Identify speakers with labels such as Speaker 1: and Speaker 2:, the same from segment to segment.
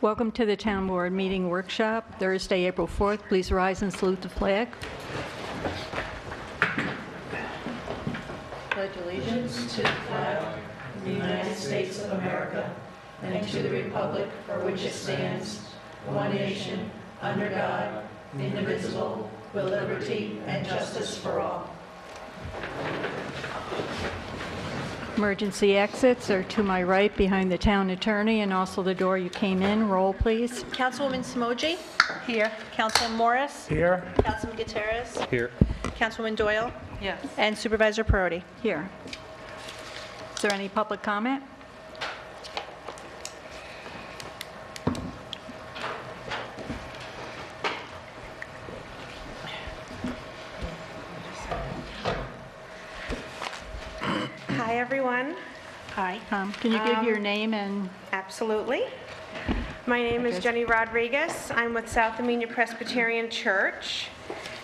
Speaker 1: Welcome to the Town Board Meeting Workshop, Thursday, April 4th. Please rise and salute the flag. Pledge allegiance
Speaker 2: to the flag of the United States of America and to the republic for which it stands, one nation, under God, indivisible, with liberty and justice for all.
Speaker 1: Emergency exits are to my right behind the town attorney and also the door you came in. Roll, please.
Speaker 3: Councilwoman Simoji? Here. Councilman Morris?
Speaker 4: Here.
Speaker 3: Councilman Gutierrez?
Speaker 4: Here.
Speaker 3: Councilwoman Doyle?
Speaker 2: Yes.
Speaker 3: And Supervisor Perotti?
Speaker 1: Here. Is there any public comment?
Speaker 5: Hi, everyone. Hi.
Speaker 1: Can you give your name and...
Speaker 5: Absolutely. My name is Jenny Rodriguez. I'm with South Amenia Presbyterian Church.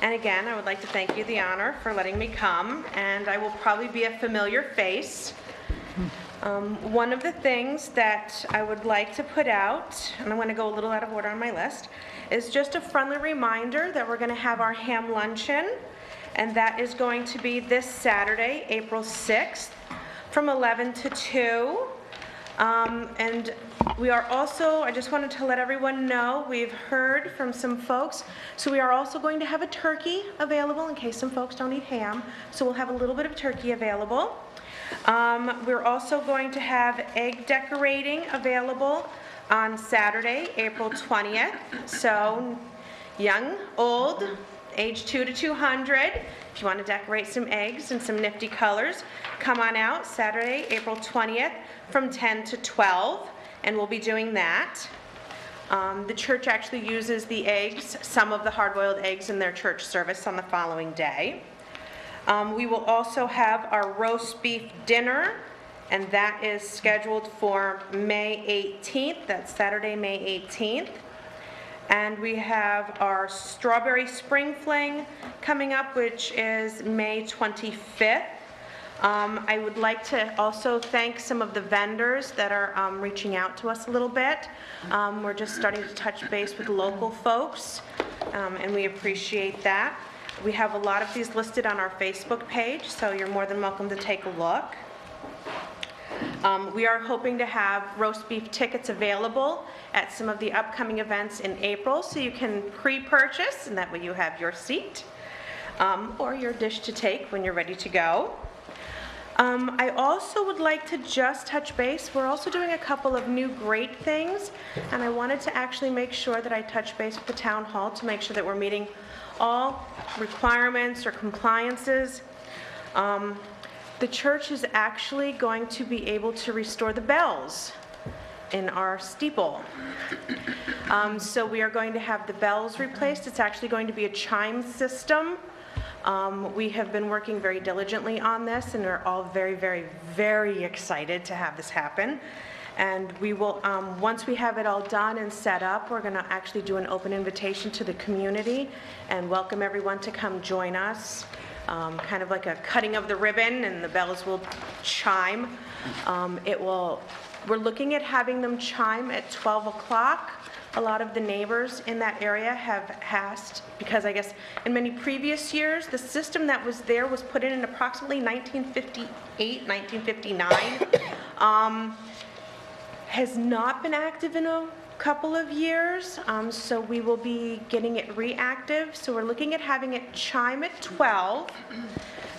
Speaker 5: And again, I would like to thank you the honor for letting me come, and I will probably be a familiar face. One of the things that I would like to put out, and I'm going to go a little out of order on my list, is just a friendly reminder that we're going to have our ham luncheon, and that is going to be this Saturday, April 6th, from 11 to 2. And we are also, I just wanted to let everyone know, we've heard from some folks, so we are also going to have a turkey available in case some folks don't eat ham, so we'll have a little bit of turkey available. We're also going to have egg decorating available on Saturday, April 20th, so young, old, age 2 to 200. If you want to decorate some eggs and some nifty colors, come on out Saturday, April 20th from 10 to 12, and we'll be doing that. The church actually uses the eggs, some of the hard-boiled eggs in their church service on the following day. We will also have our roast beef dinner, and that is scheduled for May 18th. That's Saturday, May 18th. And we have our strawberry spring fling coming up, which is May 25th. I would like to also thank some of the vendors that are reaching out to us a little bit. We're just starting to touch base with local folks, and we appreciate that. We have a lot of these listed on our Facebook page, so you're more than welcome to take a look. We are hoping to have roast beef tickets available at some of the upcoming events in April, so you can pre-purchase, and that way you have your seat or your dish to take when you're ready to go. I also would like to just touch base. We're also doing a couple of new great things, and I wanted to actually make sure that I touch base with the town hall to make sure that we're meeting all requirements or compliances. The church is actually going to be able to restore the bells in our steeple. So we are going to have the bells replaced. It's actually going to be a chime system. We have been working very diligently on this, and we're all very, very, very excited to have this happen. And we will, once we have it all done and set up, we're going to actually do an open invitation to the community and welcome everyone to come join us. Kind of like a cutting of the ribbon, and the bells will chime. We're looking at having them chime at 12 o'clock. A lot of the neighbors in that area have asked, because I guess in many previous years, the system that was there was put in approximately 1958, 1959. Has not been active in a couple of years, so we will be getting it reactive. So we're looking at having it chime at 12,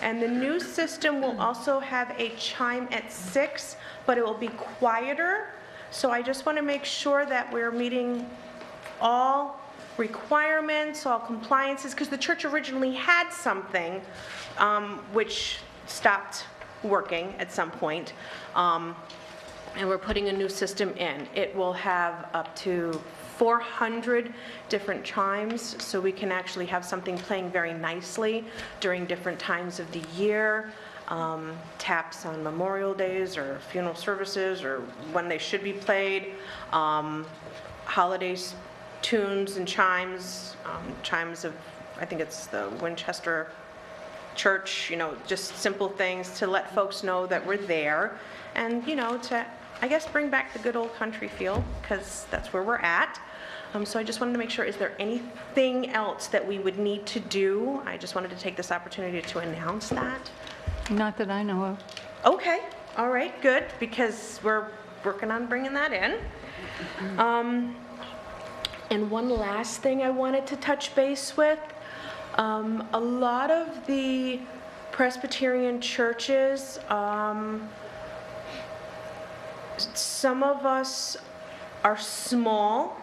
Speaker 5: and the new system will also have a chime at 6, but it will be quieter. So I just want to make sure that we're meeting all requirements, all compliances, because the church originally had something which stopped working at some point. And we're putting a new system in. It will have up to 400 different chimes, so we can actually have something playing very nicely during different times of the year. Taps on Memorial Days or funeral services or when they should be played. Holidays, tunes and chimes, chimes of, I think it's the Winchester Church, just simple things to let folks know that we're there, and to I guess, bring back the good old country feel, because that's where we're at. So I just wanted to make sure, is there anything else that we would need to do? I just wanted to take this opportunity to announce that.
Speaker 1: Not that I know of.
Speaker 5: Okay, all right, good, because we're working on bringing that in. And one last thing I wanted to touch base with, a lot of the Presbyterian churches, some of us are small,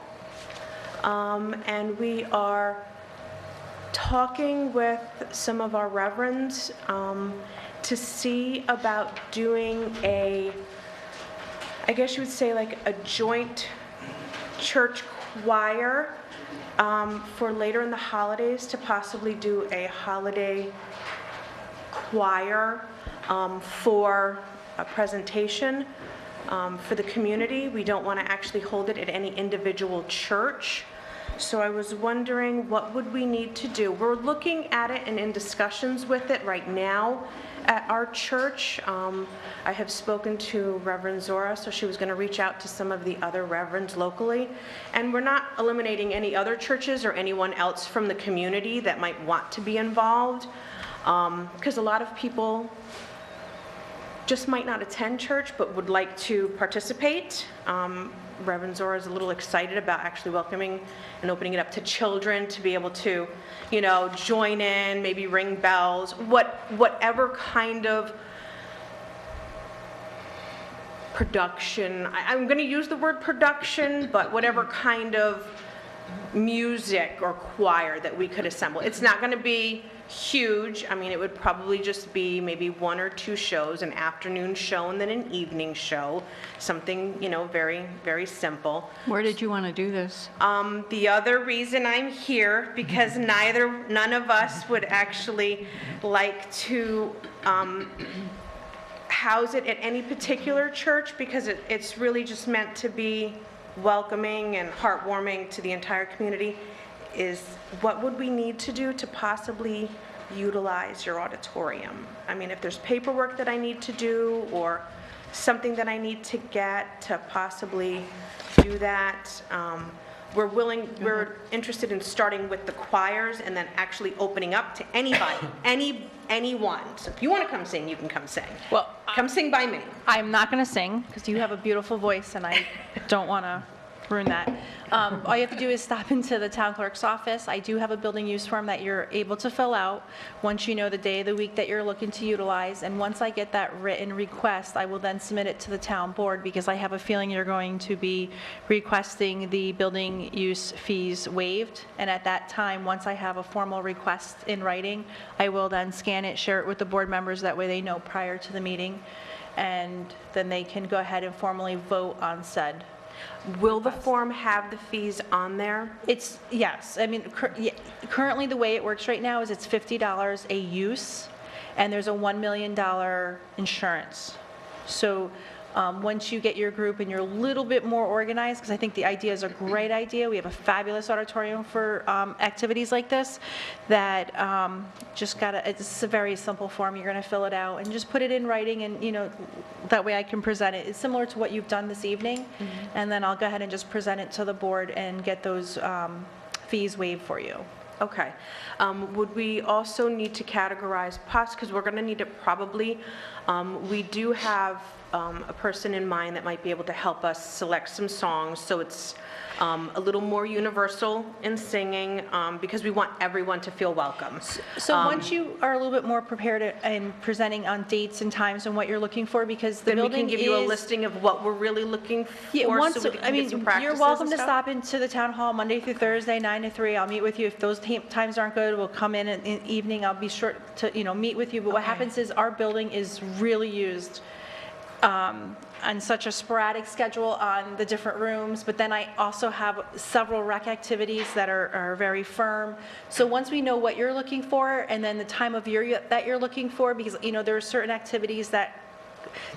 Speaker 5: and we are talking with some of our reverends to see about doing a, I guess you would say like a joint church choir for later in the holidays, to possibly do a holiday choir for a presentation for the community. We don't want to actually hold it at any individual church. So I was wondering, what would we need to do? We're looking at it and in discussions with it right now at our church. I have spoken to Reverend Zora, so she was going to reach out to some of the other reverends locally. And we're not eliminating any other churches or anyone else from the community that might want to be involved, because a lot of people just might not attend church but would like to participate. Reverend Zora is a little excited about actually welcoming and opening it up to children to be able to, you know, join in, maybe ring bells, whatever kind of production, I'm going to use the word production, but whatever kind of music or choir that we could assemble. It's not going to be huge. I mean, it would probably just be maybe 1 or 2 shows, an afternoon show and then an evening show, something, you know, very, very simple.
Speaker 1: Where did you want to do this?
Speaker 5: The other reason I'm here, because none of us would actually like to house it at any particular church, because it's really just meant to be welcoming and heartwarming to the entire community, is what would we need to do to possibly utilize your auditorium? I mean, if there's paperwork that I need to do or something that I need to get to possibly do that, we're interested in starting with the choirs and then actually opening up to anybody, anyone. So if you want to come sing, you can come sing.
Speaker 3: Well,
Speaker 5: Come sing by me.
Speaker 3: I'm not going to sing because you have a beautiful voice and I don't want to ruin that. All you have to do is stop into the town clerk's office. I do have a building use form that you're able to fill out once you know the day of the week that you're looking to utilize. And once I get that written request, I will then submit it to the town board, because I have a feeling you're going to be requesting the building use fees waived. And at that time, once I have a formal request in writing, I will then scan it, share it with the board members. That way they know prior to the meeting. And then they can go ahead and formally vote on said.
Speaker 5: Will the form have the fees on there?
Speaker 3: It's, yes, I mean, currently the way it works right now is it's $50 a use, and there's a $1 million insurance. So once you get your group and you're a little bit more organized, because I think the idea is a great idea, we have a fabulous auditorium for activities like this, that just gotta, it's a very simple form, you're gonna fill it out and just put it in writing, and you know, that way I can present it. It's similar to what you've done this evening, and then I'll go ahead and just present it to the board and get those fees waived for you.
Speaker 5: Okay. Would we also need to categorize because we're going to need it probably, we do have a person in mind that might be able to help us select some songs, so it's a little more universal in singing, because we want everyone to feel welcome.
Speaker 3: So once you are a little bit more prepared in presenting on dates and times and what you're looking for, because the
Speaker 5: Then we
Speaker 3: building
Speaker 5: can give you a
Speaker 3: is-
Speaker 5: listing of what we're really looking for,
Speaker 3: Yeah, once,
Speaker 5: so we can
Speaker 3: I
Speaker 5: get some
Speaker 3: mean,
Speaker 5: practices
Speaker 3: you're welcome
Speaker 5: and
Speaker 3: to
Speaker 5: stuff?
Speaker 3: stop into the town hall Monday through Thursday, 9 to 3. I'll meet with you. If those times aren't good, we'll come in the evening. I'll be sure to, you know, meet with you. But what
Speaker 5: Okay.
Speaker 3: happens is our building is really used on such a sporadic schedule on the different rooms, but then I also have several rec activities that are very firm. So once we know what you're looking for, and then the time of year that you're looking for, because, you know, there are certain activities that,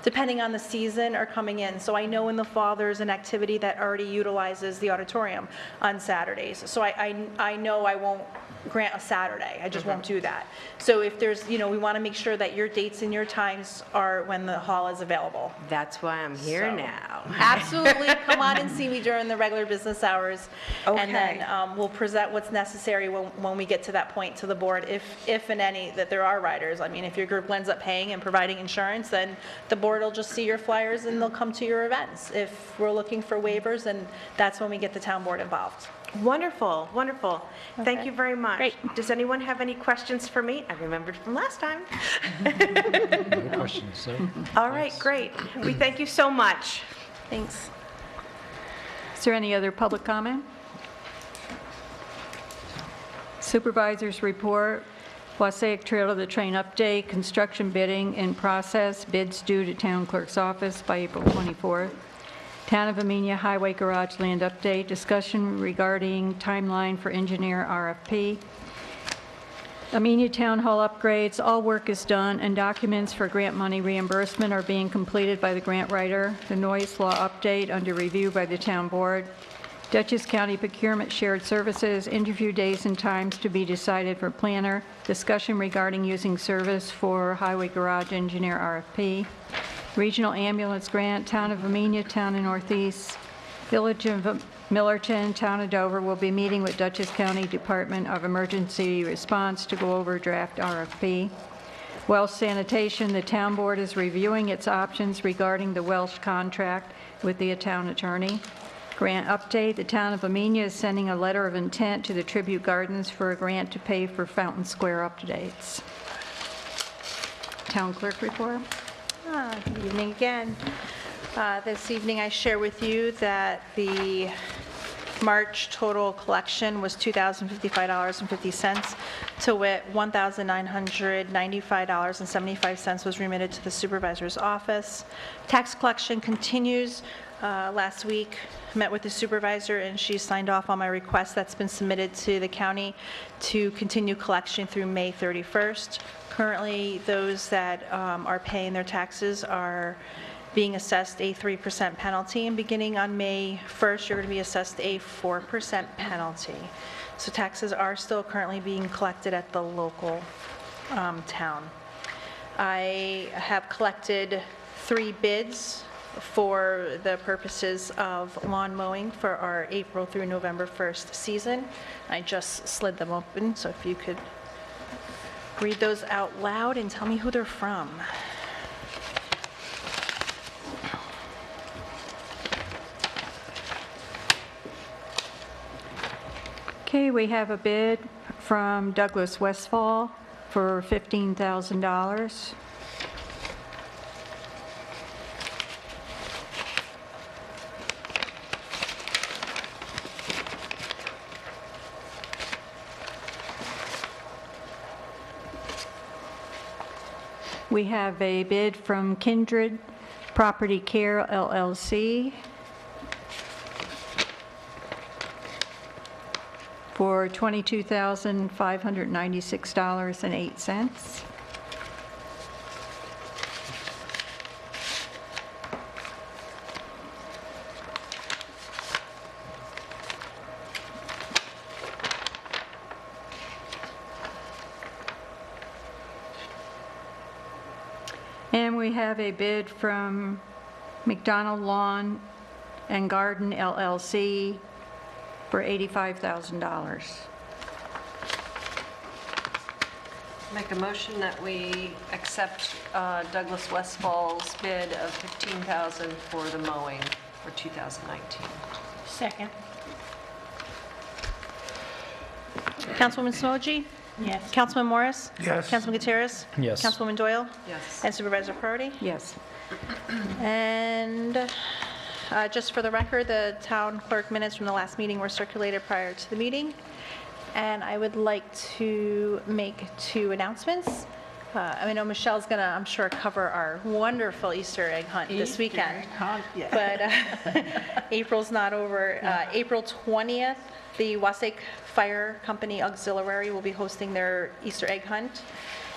Speaker 3: depending on the season, are coming in. So I know in the fall, there's an activity that already utilizes the auditorium on Saturdays. So I know I won't grant a Saturday. I just won't do that. So if there's, we want to make sure that your dates and your times are when the hall is available.
Speaker 4: That's why I'm here
Speaker 3: So-
Speaker 4: now.
Speaker 3: Absolutely, come on and see me during the regular business hours.
Speaker 5: Okay.
Speaker 3: And then we'll present what's necessary when we get to that point to the board, if and any, that there are riders. I mean, if your group ends up paying and providing insurance, then the board will just see your flyers and they'll come to your events. If we're looking for waivers, then that's when we get the town board involved.
Speaker 5: Wonderful, wonderful. Thank
Speaker 3: Okay.
Speaker 5: you very much.
Speaker 3: Great.
Speaker 5: Does anyone have any questions for me? I remembered from last time.
Speaker 6: No questions, so.
Speaker 5: All right, great. We thank you so much.
Speaker 3: Thanks.
Speaker 1: Is there any other public comment? Supervisors report, Wassaic Trail to the Train update, construction bidding in process, bids due to town clerk's office by April 24th. Town of Amenia Highway Garage land update, discussion regarding timeline for engineer RFP. Amenia Town Hall upgrades, all work is done, and documents for grant money reimbursement are being completed by the grant writer. The noise law update under review by the town board. Dutchess County Procurement Shared Services, interview days and times to be decided for planner. Discussion regarding using service for highway garage engineer RFP. Regional ambulance grant, Town of Amenia, Town of Northeast, Village of Millerton, Town of Dover will be meeting with Dutchess County Department of Emergency Response to go over draft RFP. Welsh Sanitation, the town board is reviewing its options regarding the Welsh contract with the town attorney. Grant update, the town of Amenia is sending a letter of intent to the Tribute Gardens for a grant to pay for Fountain Square updates. Town clerk report.
Speaker 3: Good evening again. This evening I share with you that the March total collection was $2,055.50, to wit, $1,995.75 was remitted to the supervisor's office. Tax collection continues. Last week, met with the supervisor and she signed off on my request that's been submitted to the county to continue collection through May 31st. Currently, those that are paying their taxes are being assessed a 3% penalty, and beginning on May 1st, you're going to be assessed a 4% penalty. So taxes are still currently being collected at the local town. I have collected 3 bids for the purposes of lawn mowing for our April through November 1st season. I just slid them open, so if you could read those out loud and tell me who they're from.
Speaker 1: Okay, we have a bid from Douglas Westfall for $15,000. We have a bid from Kindred Property Care LLC for $22,596.08. And we have a bid from McDonald Lawn and Garden LLC for $85,000.
Speaker 4: Make a motion that we accept Douglas Westfall's bid of $15,000 for the mowing for 2019.
Speaker 2: Second.
Speaker 3: Councilwoman Smoji?
Speaker 2: Yes.
Speaker 3: Councilman Morris?
Speaker 6: Yes.
Speaker 3: Councilman Gutierrez?
Speaker 6: Yes.
Speaker 3: Councilwoman Doyle?
Speaker 4: Yes.
Speaker 3: And Supervisor Perotti?
Speaker 1: Yes.
Speaker 3: And just for the record, the town clerk minutes from the last meeting were circulated prior to the meeting. And I would like to make 2 announcements. I know Michelle's going to, I'm sure, cover our wonderful Easter egg hunt this weekend. But April's not over. April 20th, the Wassaic Fire Company Auxiliary will be hosting their Easter egg hunt.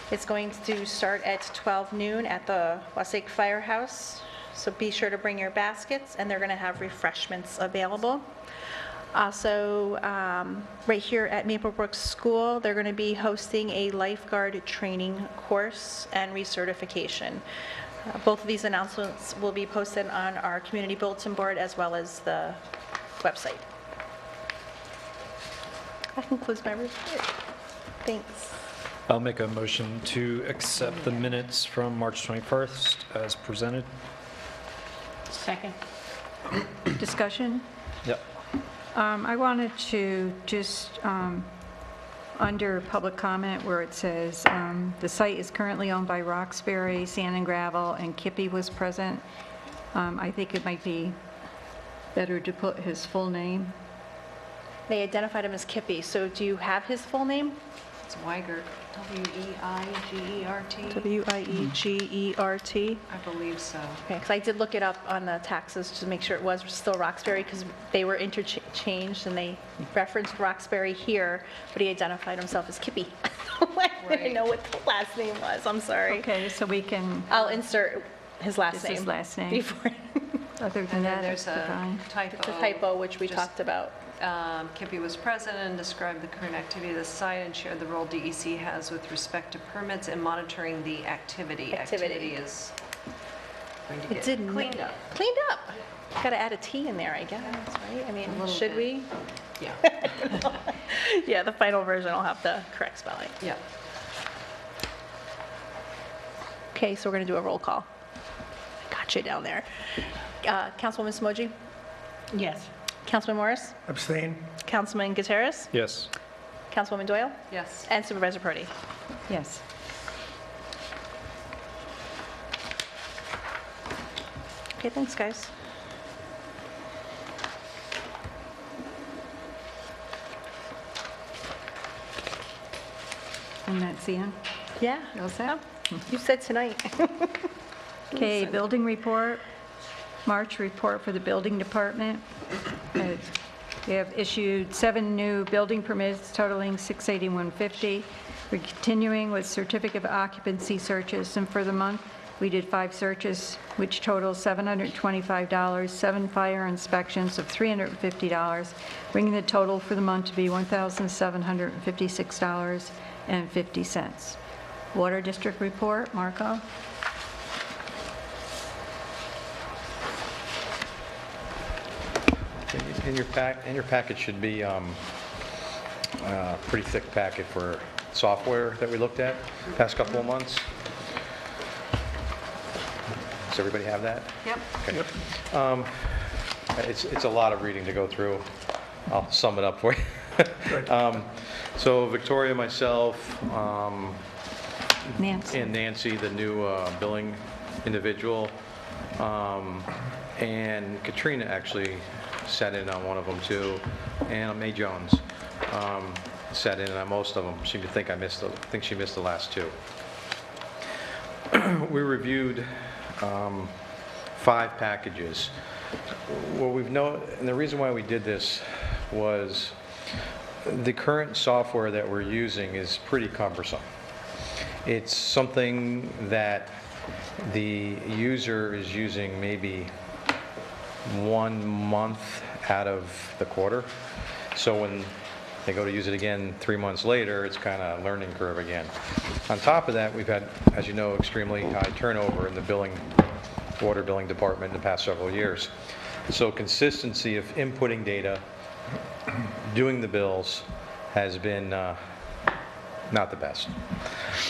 Speaker 3: It's going to start at 12 noon at the Wassaic Firehouse. So be sure to bring your baskets, and they're going to have refreshments available. Also, right here at Maplebrook School, they're going to be hosting a lifeguard training course and recertification. Both of these announcements will be posted on our community bulletin board as well as the website. That concludes my report. Thanks.
Speaker 6: I'll make a motion to accept the minutes from March 21st as presented.
Speaker 2: Second.
Speaker 1: Discussion?
Speaker 6: Yep.
Speaker 1: I wanted to just, under public comment where it says, the site is currently owned by Roxbury Sand and Gravel, and Kippy was present. I think it might be better to put his full name.
Speaker 3: They identified him as Kippy, so do you have his full name?
Speaker 4: It's Weigert, W-E-I-G-E-R-T.
Speaker 3: W-I-E-G-E-R-T.
Speaker 4: I believe so.
Speaker 3: Okay, because I did look it up on the taxes to make sure it was still Roxbury, because they were interchanged and they referenced Roxbury here, but he identified himself as Kippy. I didn't
Speaker 4: Right.
Speaker 3: know what the last name was, I'm sorry.
Speaker 1: Okay, so we can,
Speaker 3: I'll insert his last
Speaker 1: Just
Speaker 3: name.
Speaker 1: his last name.
Speaker 3: Before,
Speaker 1: other than
Speaker 4: And then
Speaker 1: that,
Speaker 4: there's
Speaker 1: it's
Speaker 4: a
Speaker 1: fine.
Speaker 4: typo.
Speaker 3: it's a typo, which we
Speaker 4: Just,
Speaker 3: talked about.
Speaker 4: Kippy was present and described the current activity of the site and shared the role DEC has with respect to permits and monitoring the activity.
Speaker 3: Activity.
Speaker 4: Activity is going to
Speaker 3: It
Speaker 4: get
Speaker 3: didn't.
Speaker 4: cleaned up.
Speaker 3: Cleaned up. Got to add a T in there, I guess, right? I mean,
Speaker 4: A little
Speaker 3: should
Speaker 4: bit.
Speaker 3: we?
Speaker 4: Yeah,
Speaker 3: Yeah, the final version will have the correct spelling.
Speaker 4: yeah.
Speaker 3: Okay, so we're going to do a roll call. Got you down there. Councilwoman Smoji?
Speaker 2: Yes.
Speaker 3: Councilman Morris?
Speaker 7: Abstain?
Speaker 3: Councilman Gutierrez?
Speaker 6: Yes.
Speaker 3: Councilwoman Doyle?
Speaker 4: Yes.
Speaker 3: And Supervisor Prodi.
Speaker 1: Yes.
Speaker 3: Okay, thanks, guys.
Speaker 1: And that's the end?
Speaker 3: Yeah.
Speaker 1: You all set?
Speaker 3: You said tonight.
Speaker 1: Okay, building report, March report for the building department. We have issued 7 new building permits totaling $681.50. We're continuing with certificate of occupancy searches, and for the month, we did 5 searches, which total $725, 7 fire inspections of $350, bringing the total for the month to be $1,756.50. Water District report, Marco?
Speaker 8: In your packet should be a pretty thick packet for software that we looked at past couple of months. Does everybody have that?
Speaker 4: Yep.
Speaker 8: Okay. It's a lot of reading to go through. I'll sum it up for you. So Victoria, myself,
Speaker 1: Nancy?
Speaker 8: and Nancy, the new billing individual, and Katrina actually sat in on one of them too, and May Jones sat in on most of them. She would think she missed the last 2. We reviewed 5 packages. What we've known, and the reason why we did this was the current software that we're using is pretty cumbersome. It's something that the user is using maybe 1 month out of the quarter. So when they go to use it again 3 months later, it's kind of a learning curve again. On top of that, we've had, as you know, extremely high turnover in the water billing department in the past several years. So consistency of inputting data, doing the bills has been not the best.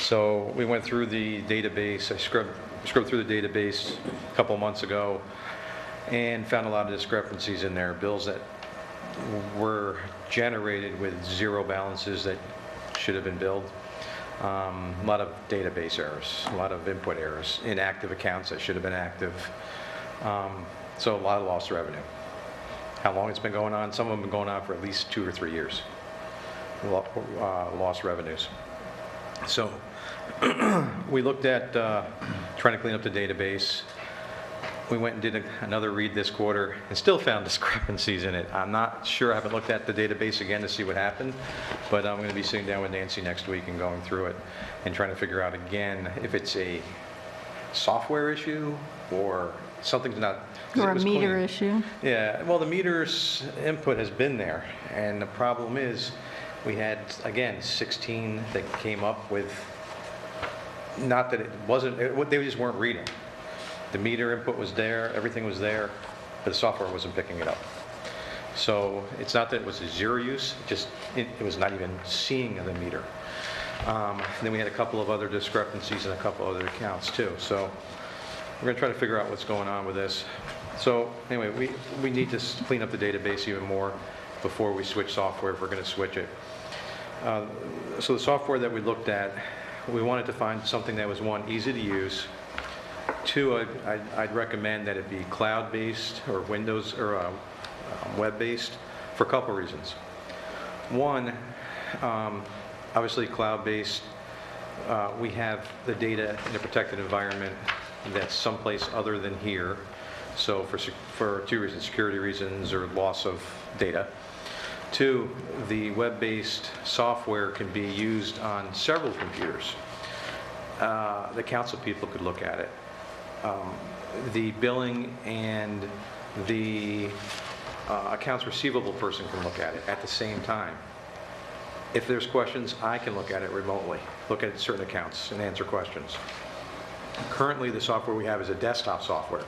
Speaker 8: So we went through the database. I scrubbed through the database a couple months ago and found a lot of discrepancies in there. Bills that were generated with 0 balances that should have been billed. A lot of database errors, a lot of input errors, inactive accounts that should have been active. So a lot of lost revenue. How long it's been going on? Some of them have been going on for at least 2 or 3 years. Lost revenues. So we looked at trying to clean up the database. We went and did another read this quarter and still found discrepancies in it. I'm not sure, I haven't looked at the database again to see what happened, but I'm going to be sitting down with Nancy next week and going through it and trying to figure out again if it's a software issue or something's not. 'cause
Speaker 1: Or
Speaker 8: it
Speaker 1: a
Speaker 8: was
Speaker 1: meter
Speaker 8: clean.
Speaker 1: issue.
Speaker 8: Yeah, well, the meter's input has been there, and the problem is, we had, again, 16 that came up with, not that it wasn't, they just weren't reading. The meter input was there, everything was there, but the software wasn't picking it up. So it's not that it was a zero use, just, it was not even seeing the meter. Then we had a couple of other discrepancies in a couple other accounts too. So we're going to try to figure out what's going on with this. So anyway, we need to clean up the database even more before we switch software, if we're going to switch it. So the software that we looked at, we wanted to find something that was, one, easy to use. Two, I'd recommend that it be cloud-based or Windows or web-based for a couple reasons. One, obviously cloud-based, we have the data in a protected environment that's someplace other than here. So for two reasons, security reasons or loss of data. Two, the web-based software can be used on several computers. The council people could look at it. The billing and the accounts receivable person can look at it at the same time. If there's questions, I can look at it remotely, look at certain accounts and answer questions. Currently, the software we have is a desktop software.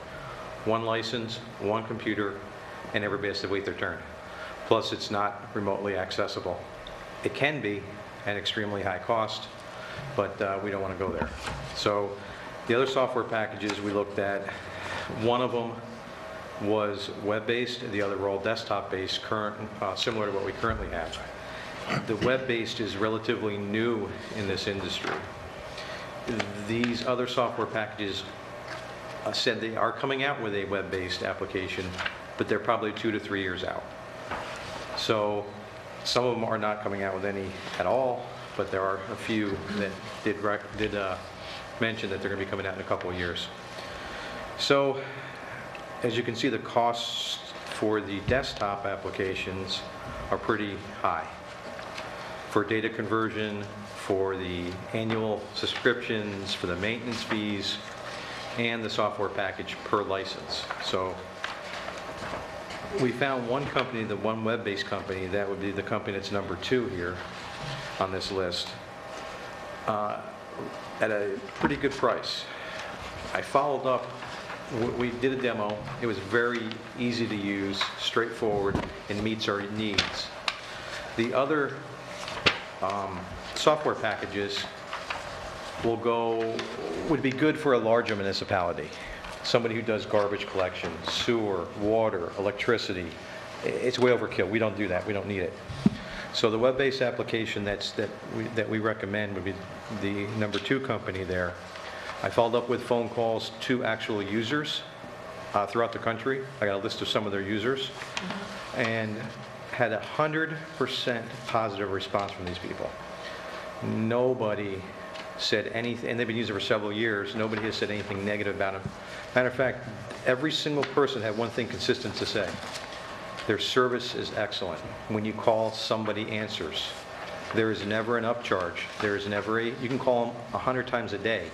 Speaker 8: One license, one computer, and everybody has to wait their turn. Plus, it's not remotely accessible. It can be at extremely high cost, but we don't want to go there. So the other software packages we looked at, one of them was web-based, the other were all desktop-based, similar to what we currently have. The web-based is relatively new in this industry. These other software packages said they are coming out with a web-based application, but they're probably 2 to 3 years out. So some of them are not coming out with any at all, but there are a few that did mention that they're going to be coming out in a couple of years. So as you can see, the costs for the desktop applications are pretty high. For data conversion, for the annual subscriptions, for the maintenance fees, and the software package per license. So we found one company, the one web-based company, that would be the company that's number 2 here on this list, at a pretty good price. I followed up, we did a demo, it was very easy to use, straightforward, and meets our needs. The other software packages would be good for a larger municipality. Somebody who does garbage collection, sewer, water, electricity. It's way overkill. We don't do that. We don't need it. So the web-based application that we recommend would be the number 2 company there. I followed up with phone calls to actual users throughout the country. I got a list of some of their users, and had 100% positive response from these people. Nobody said anything, and they've been using it for several years. Nobody has said anything negative about them. Matter of fact, every single person had one thing consistent to say. Their service is excellent. When you call, somebody answers. There is never an upcharge. There is never you can call them 100 times a day.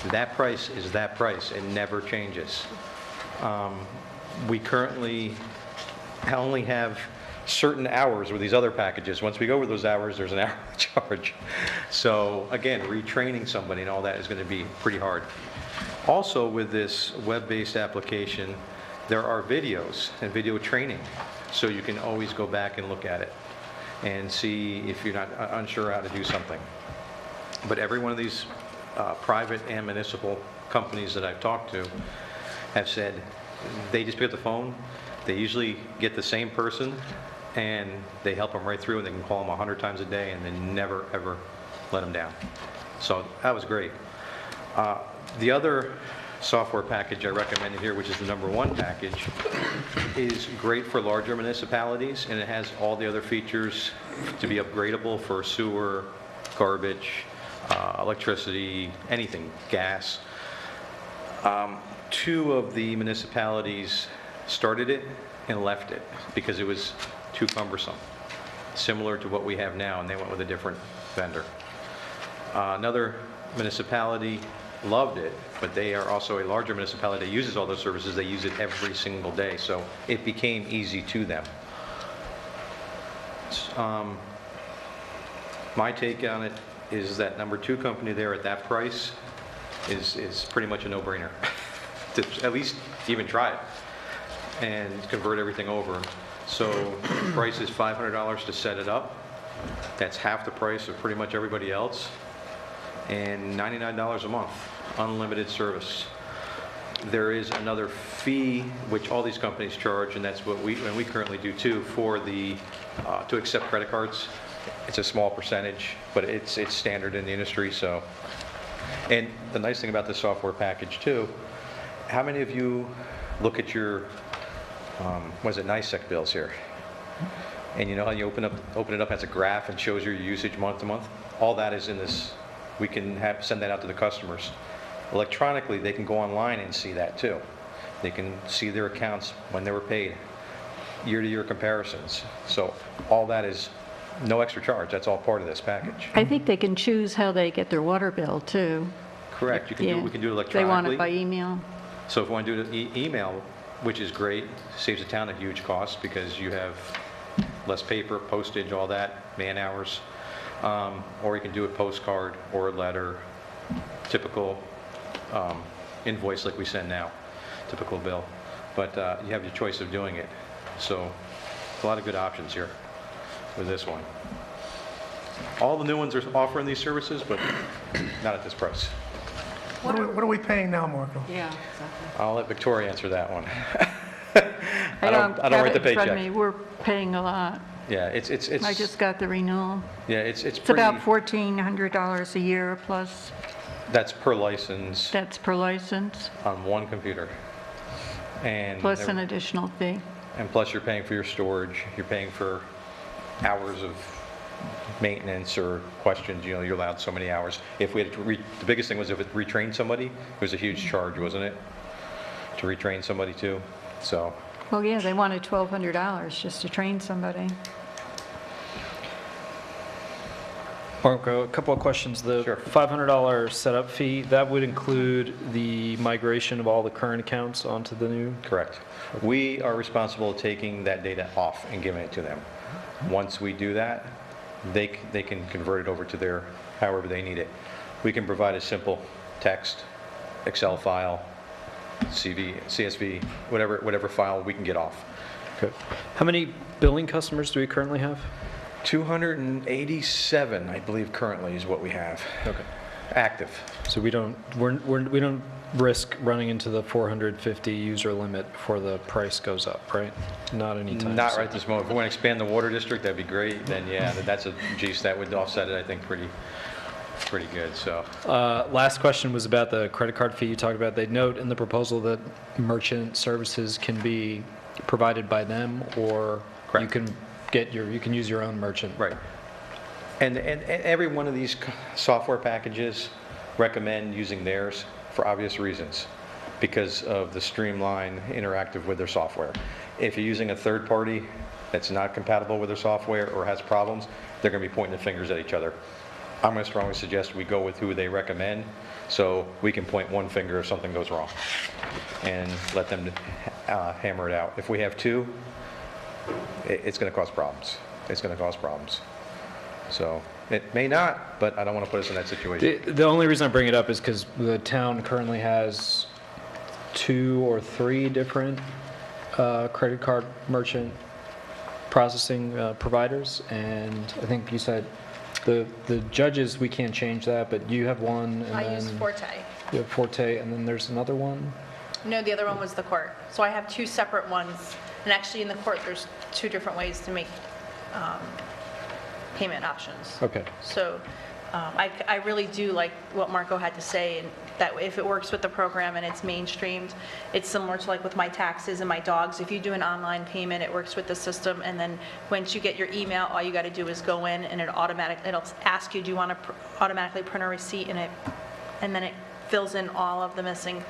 Speaker 8: That price is that price. It never changes. We currently only have certain hours with these other packages. Once we go over those hours, there's an hour charge. So again, retraining somebody and all that is going to be pretty hard. Also, with this web-based application, there are videos and video training, so you can always go back and look at it and see if you're not unsure how to do something. But every one of these private and municipal companies that I've talked to have said they just pick up the phone, they usually get the same person, and they help them right through, and they can call them 100 times a day, and they never, ever let them down. So that was great. The other software package I recommended here, which is the number 1 package, is great for larger municipalities, and it has all the other features to be upgradable for sewer, garbage, electricity, anything, gas. 2 of the municipalities started it and left it because it was too cumbersome, similar to what we have now, and they went with a different vendor. Another municipality loved it, but they are also a larger municipality that uses all those services. They use it every single day, so it became easy to them. My take on it is that number 2 company there at that price is pretty much a no-brainer. To at least even try it and convert everything over. So the price is $500 to set it up. That's half the price of pretty much everybody else. And $99 a month, unlimited service. There is another fee, which all these companies charge, and that's what we currently do too, for the, to accept credit cards. It's a small percentage, but it's standard in the industry, so. And the nice thing about this software package too, how many of you look at your, what is it, NICEC bills here? And you know how you open it up as a graph and shows your usage month to month? All that is in this. We can send that out to the customers. Electronically, they can go online and see that too. They can see their accounts when they were paid, year-to-year comparisons. So all that is no extra charge. That's all part of this package.
Speaker 1: I think they can choose how they get their water bill, too.
Speaker 8: Correct. You can
Speaker 1: Yeah.
Speaker 8: we can do it
Speaker 1: They want
Speaker 8: electronically.
Speaker 1: it by email.
Speaker 8: So if we want to do it email, which is great, saves the town a huge cost because you have less paper, postage, all that, man hours. Or you can do a postcard or a letter, typical invoice like we send now, typical bill. But you have your choice of doing it. So a lot of good options here with this one. All the new ones are offering these services, but not at this price.
Speaker 2: What are we paying now, Marco?
Speaker 4: Yeah, exactly.
Speaker 8: I'll let Victoria answer that one.
Speaker 1: I
Speaker 8: I don't
Speaker 1: have
Speaker 8: write the
Speaker 1: it in front of
Speaker 8: paycheck.
Speaker 1: me. We're paying a lot.
Speaker 8: Yeah, it's
Speaker 1: I just got the renewal.
Speaker 8: yeah, it's
Speaker 1: It's
Speaker 8: pretty.
Speaker 1: about $1,400 a year, plus
Speaker 8: That's per license
Speaker 1: that's per license,
Speaker 8: on one computer, and
Speaker 1: plus an additional fee.
Speaker 8: and plus you're paying for your storage. You're paying for hours of maintenance or questions. You know, you're allowed so many hours. If we had to the biggest thing was if it retrained somebody, it was a huge charge, wasn't it? To retrain somebody too. So.
Speaker 1: Well, yeah, they wanted $1,200 just to train somebody.
Speaker 6: Marco, a couple of questions. The
Speaker 8: Sure.
Speaker 6: $500 setup fee, that would include the migration of all the current accounts onto the new?
Speaker 8: Correct. We are responsible for taking that data off and giving it to them. Once we do that, they can convert it over to their, however they need it. We can provide a simple text, Excel file, CV, CSV, whatever file we can get off.
Speaker 6: Okay. How many billing customers do we currently have?
Speaker 8: 287, I believe, currently is what we have.
Speaker 6: Okay.
Speaker 8: Active.
Speaker 6: So we don't risk running into the 450 user limit before the price goes up, right? Not anytime
Speaker 8: Not
Speaker 6: soon.
Speaker 8: right this moment. If we want to expand the water district, that'd be great. Then yeah, that's a geez, that would offset it, I think, pretty good. So
Speaker 6: Last question was about the credit card fee you talked about. They note in the proposal that merchant services can be provided by them, or
Speaker 8: Correct.
Speaker 6: you can use your own merchant.
Speaker 8: right. And every one of these software packages recommend using theirs for obvious reasons, because of the streamlined interactive with their software. If you're using a third party that's not compatible with their software or has problems, they're going to be pointing their fingers at each other. I'm going to strongly suggest we go with who they recommend, so we can point one finger if something goes wrong and let them hammer it out. If we have two, it's going to cause problems. It's going to cause problems. So it may not, but I don't want to put us in that situation.
Speaker 6: The only reason I bring it up is because the town currently has 2 or 3 different credit card merchant processing providers, and I think you said the judges, we can't change that, but you have one, and
Speaker 3: I use
Speaker 6: then
Speaker 3: Forte.
Speaker 6: you have Forte, and then there's another one.
Speaker 3: No, the other one was the court. So I have 2 separate ones, and actually in the court, there's 2 different ways to make payment options.
Speaker 6: Okay.
Speaker 3: So I really do like what Marco had to say, and that if it works with the program and it's mainstreamed, it's similar to like with my taxes and my dogs. If you do an online payment, it works with the system, and then once you get your email, all you got to do is go in, and it'll ask you, do you want to automatically print a receipt, and then it fills in all of the missing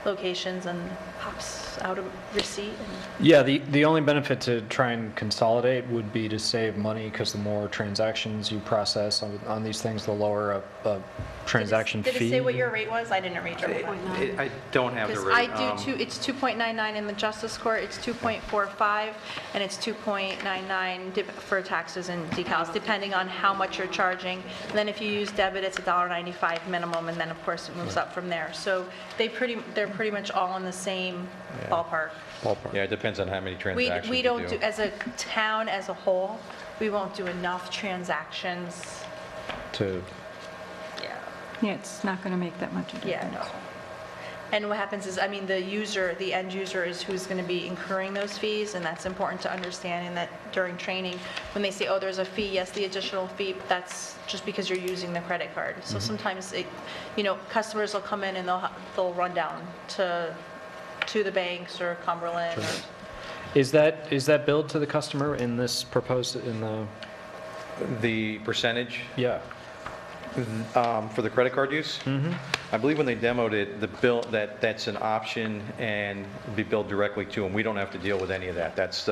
Speaker 3: locations and pops out a receipt. And
Speaker 6: Yeah, the only benefit to try and consolidate would be to save money, because the more transactions you process on these things, the lower a transaction fee.
Speaker 3: Did it say what your rate was? I didn't read your rate.
Speaker 8: I don't have the
Speaker 3: Because
Speaker 8: rate.
Speaker 3: I do too, it's 2.99 in the Justice Court, it's 2.45, and it's 2.99 for taxes and decals, depending on how much you're charging. And then if you use debit, it's $1.95 minimum, and then of course it moves up from there. So they're pretty much all in the same ballpark.
Speaker 8: Yeah, it depends on how many transactions
Speaker 3: We
Speaker 8: you
Speaker 3: don't do, as a town as a whole, we won't do enough transactions.
Speaker 6: To,
Speaker 3: Yeah.
Speaker 1: Yeah, it's not going to make that much of a difference.
Speaker 3: Yeah, no. And what happens is, I mean, the user, the end user is who's going to be incurring those fees, and that's important to understand, and that during training, when they say, oh, there's a fee, yes, the additional fee, that's just because you're using the credit card. So sometimes, customers will come in and they'll run down to the banks or Cumberland.
Speaker 6: Sure.
Speaker 3: Or,
Speaker 6: is that billed to the customer in this proposed, in the,
Speaker 8: The percentage
Speaker 6: yeah.
Speaker 8: for the credit card use? I believe when they demoed it, the bill, that's an option and be billed directly to them. We don't have to deal with any of that. That's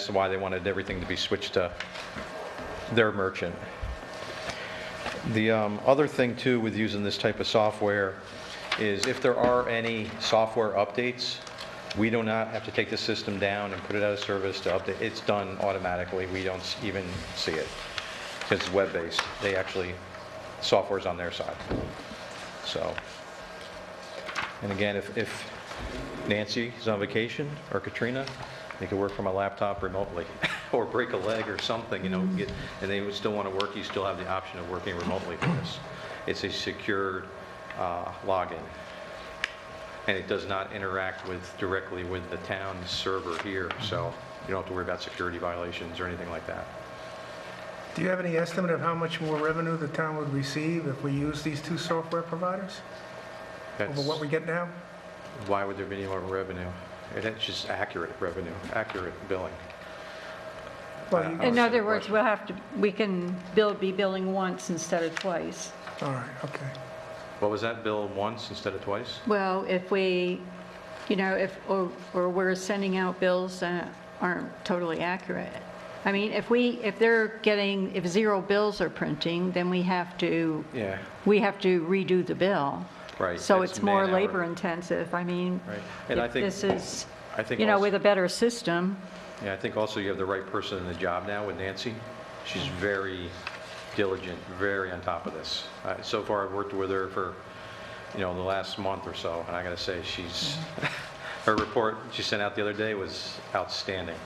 Speaker 8: why they wanted everything to be switched to their merchant. The other thing too with using this type of software is if there are any software updates, we do not have to take the system down and put it out of service to update. It's done automatically. We don't even see it because it's web-based. They actually, software's on their side. So, and again, if Nancy is on vacation or Katrina, they could work from a laptop remotely or break a leg or something, and they would still want to work, you still have the option of working remotely for this. It's a secured login. And it does not interact directly with the town server here, so you don't have to worry about security violations or anything like that.
Speaker 7: Do you have any estimate of how much more revenue the town would receive if we use these two software providers over what we get now?
Speaker 8: Why would there be any more revenue? It's just accurate revenue, accurate billing.
Speaker 7: Well,
Speaker 1: In other words, we can be billing once instead of twice.
Speaker 7: all right, okay.
Speaker 8: What was that, bill once instead of twice?
Speaker 1: Well, if we, or we're sending out bills that aren't totally accurate. I mean, if 0 bills are printing, then we have to
Speaker 8: Yeah,
Speaker 1: redo the bill.
Speaker 8: right.
Speaker 1: So
Speaker 8: that's
Speaker 1: it's more
Speaker 8: man-hour.
Speaker 1: labor intensive. I mean,
Speaker 8: Right. And I
Speaker 1: if
Speaker 8: think,
Speaker 1: this is,
Speaker 8: I think
Speaker 1: with a better system.
Speaker 8: yeah, I think also you have the right person in the job now with Nancy. She's very diligent, very on top of this. So far, I've worked with her for, the last month or so, and I gotta say, her report she sent out the other day was outstanding.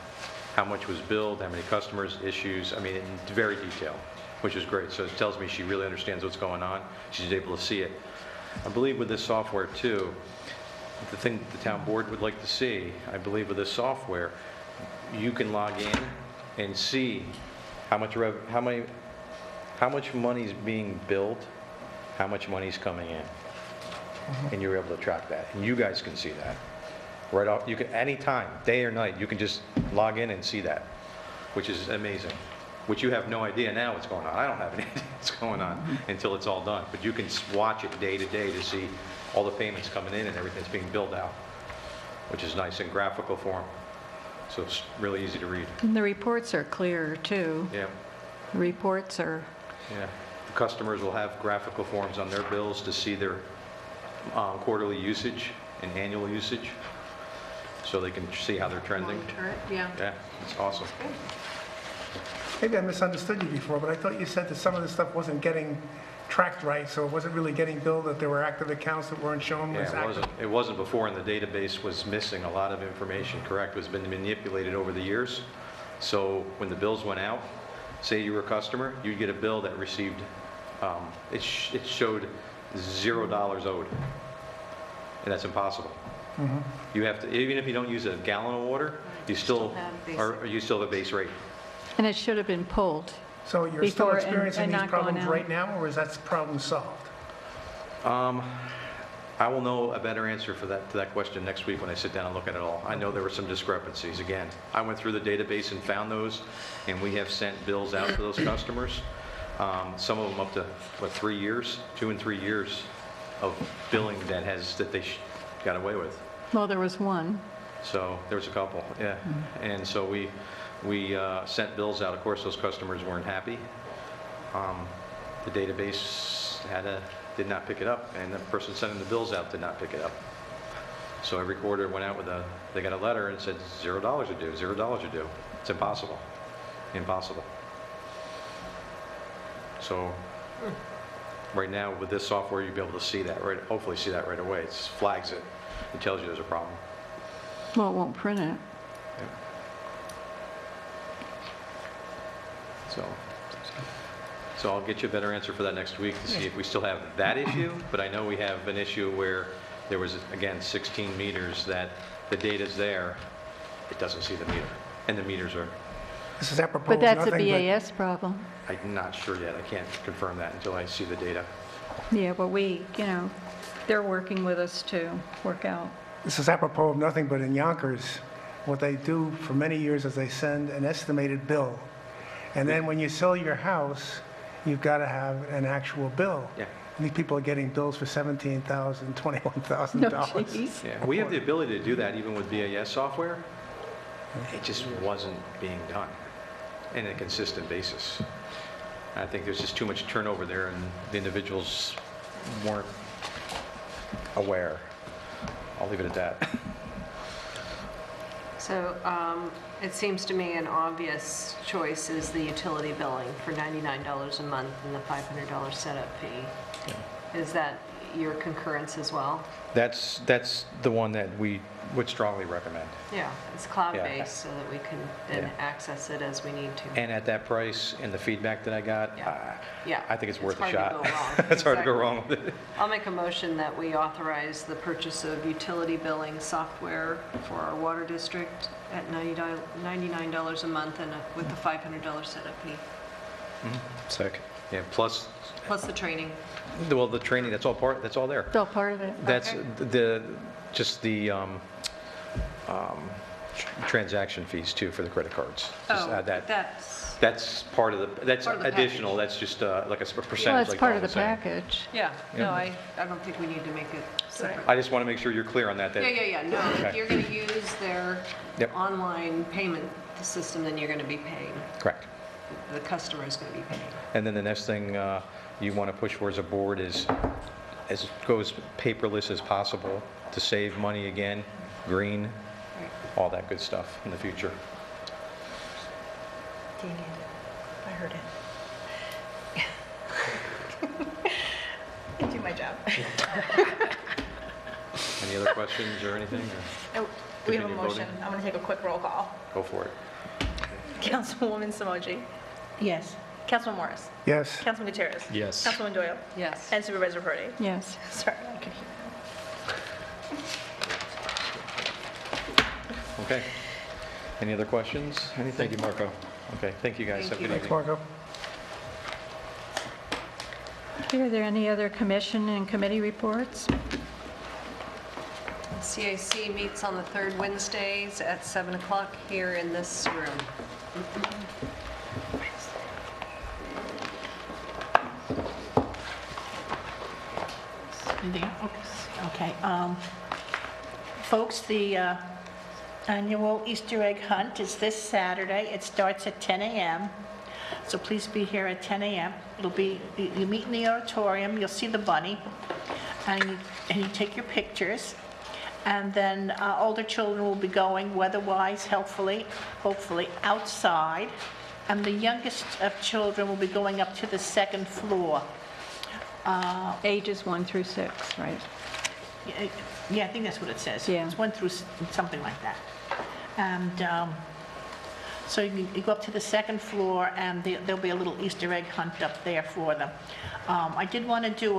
Speaker 8: How much was billed, how many customers, issues, I mean, it's very detailed, which is great. So it tells me she really understands what's going on. She's able to see it. I believe with this software too, the thing the town board would like to see, I believe with this software, you can log in and see how much money is being billed, how much money is coming in. And you're able to track that. And you guys can see that. Right off, you can, anytime, day or night, you can just log in and see that, which is amazing. Which you have no idea now what's going on. I don't have any idea what's going on until it's all done. But you can watch it day to day to see all the payments coming in and everything's being billed out, which is nice in graphical form. So it's really easy to read.
Speaker 1: And the reports are clear too.
Speaker 8: Yeah,
Speaker 1: The reports are,
Speaker 8: yeah. The customers will have graphical forms on their bills to see their quarterly usage and annual usage, so they can see how they're trending.
Speaker 4: Yeah.
Speaker 8: Yeah, it's awesome.
Speaker 7: Maybe I misunderstood you before, but I thought you said that some of this stuff wasn't getting tracked right, so it wasn't really getting billed, that there were active accounts that weren't shown as
Speaker 8: Yeah,
Speaker 7: active.
Speaker 8: it wasn't before, and the database was missing a lot of information, correct? It was been manipulated over the years. So when the bills went out, say you were a customer, you'd get a bill that received, it showed $0 owed. And that's impossible. You have to, even if you don't use a gallon of water, you still have a base rate.
Speaker 1: and it should have been pulled.
Speaker 7: So you're still
Speaker 1: Before
Speaker 7: experiencing
Speaker 1: and
Speaker 7: these
Speaker 1: not going
Speaker 7: problems
Speaker 1: out.
Speaker 7: right now, or is that problem solved?
Speaker 8: I will know a better answer to that question next week when I sit down and look at it all. I know there were some discrepancies. Again, I went through the database and found those, and we have sent bills out to those customers. Some of them up to, 3 years, 2 and 3 years of billing that got away with.
Speaker 1: Well, there was one.
Speaker 8: So there was a couple, yeah. And so we sent bills out. Of course, those customers weren't happy. The database did not pick it up, and the person sending the bills out did not pick it up. So every quarter went out they got a letter and said $0 are due, $0 are due. It's impossible, impossible. So right now with this software, you'll be able to see that right, hopefully see that right away. It flags it. It tells you there's a problem.
Speaker 1: Well, it won't print it.
Speaker 8: So I'll get you a better answer for that next week to see if we still have that issue, but I know we have an issue where there was, again, 16 meters that the data's there, it doesn't see the meter, and the meters are,
Speaker 7: This is apropos
Speaker 1: But
Speaker 7: of
Speaker 1: that's a
Speaker 7: nothing,
Speaker 1: BAS problem.
Speaker 8: I'm not sure yet, I can't confirm that until I see the data.
Speaker 1: Yeah, but they're working with us to work out.
Speaker 7: This is apropos of nothing, but in Yonkers, what they do for many years is they send an estimated bill. And then when you sell your house, you've got to have an actual bill.
Speaker 8: Yeah.
Speaker 7: And these people are getting bills for $17,000, $21,000.
Speaker 1: No, jeez.
Speaker 8: Yeah, we have the ability to do that even with BAS software. It just wasn't being done in a consistent basis. I think there's just too much turnover there, and the individuals weren't aware. I'll leave it at that.
Speaker 4: So it seems to me an obvious choice is the utility billing for $99 a month and the $500 setup fee. Is that your concurrence as well?
Speaker 8: That's the one that we would strongly recommend.
Speaker 4: Yeah, it's cloud-based so that we can then access it as we need to.
Speaker 8: And at that price and the feedback that I got,
Speaker 4: Yeah.
Speaker 8: I think it's worth a
Speaker 4: hard
Speaker 8: shot.
Speaker 4: to go wrong.
Speaker 8: It's hard to go
Speaker 4: Exactly.
Speaker 8: wrong with it.
Speaker 4: I'll make a motion that we authorize the purchase of utility billing software for our water district at $99 a month and with the $500 setup fee,
Speaker 6: Second.
Speaker 8: Yeah, plus,
Speaker 4: plus the training.
Speaker 8: well, the training, that's all there.
Speaker 1: It's all part of it.
Speaker 8: That's
Speaker 4: Okay.
Speaker 8: just the transaction fees too for the credit cards. Just add that. That's part of that's
Speaker 4: Part of the
Speaker 8: additional,
Speaker 4: package.
Speaker 8: that's just like a percentage.
Speaker 1: Well, it's
Speaker 8: like
Speaker 1: part
Speaker 8: Dawn
Speaker 1: of the
Speaker 8: was saying.
Speaker 1: package.
Speaker 4: Yeah, no, I don't think we need to make it separate.
Speaker 8: I just want to make sure you're clear on that.
Speaker 4: Yeah, no, if
Speaker 8: Okay.
Speaker 4: you're going to use their
Speaker 8: Yep.
Speaker 4: online payment system, then you're going to be paying.
Speaker 8: Correct.
Speaker 4: The customer is going to be paying.
Speaker 8: And then the next thing you want to push for as a board is as goes paperless as possible to save money again, green,
Speaker 4: Right.
Speaker 8: all that good stuff in the future.
Speaker 2: Do you need it? I heard it. I do my job.
Speaker 8: Any other questions or anything? Or
Speaker 2: Oh, we have a
Speaker 8: Continue
Speaker 2: motion.
Speaker 8: voting.
Speaker 2: I'm going to take a quick roll call.
Speaker 8: go for it.
Speaker 3: Councilwoman Samoji.
Speaker 2: Yes.
Speaker 3: Councilman Morris.
Speaker 7: Yes,
Speaker 3: Councilman Gutierrez.
Speaker 6: Yes.
Speaker 3: Councilman Doyle.
Speaker 4: Yes.
Speaker 3: And Supervisor Brody.
Speaker 1: Yes.
Speaker 3: Sorry, I could hear.
Speaker 8: Okay. Any other questions? Anything?
Speaker 6: Thank you, Marco.
Speaker 8: Okay, thank you guys.
Speaker 4: Thank
Speaker 8: Have a good
Speaker 7: thanks,
Speaker 8: evening.
Speaker 7: Marco.
Speaker 1: Okay, are there any other commission and committee reports?
Speaker 4: CAC meets on the third Wednesdays at 7 o'clock here in this room.
Speaker 2: Okay. Folks, the annual Easter egg hunt is this Saturday. It starts at 10 a.m., so please be here at 10 a.m. It'll be, you meet in the auditorium, you'll see the bunny, and you take your pictures. And then older children will be going weather-wise, hopefully, outside. And the youngest of children will be going up to the second floor.
Speaker 1: Ages 1 through 6, right?
Speaker 2: Yeah, I think that's what it says.
Speaker 1: Yeah.
Speaker 2: It's 1 through something like that. And so you go up to the second floor, and there'll be a little Easter egg hunt up there for them. I did want to do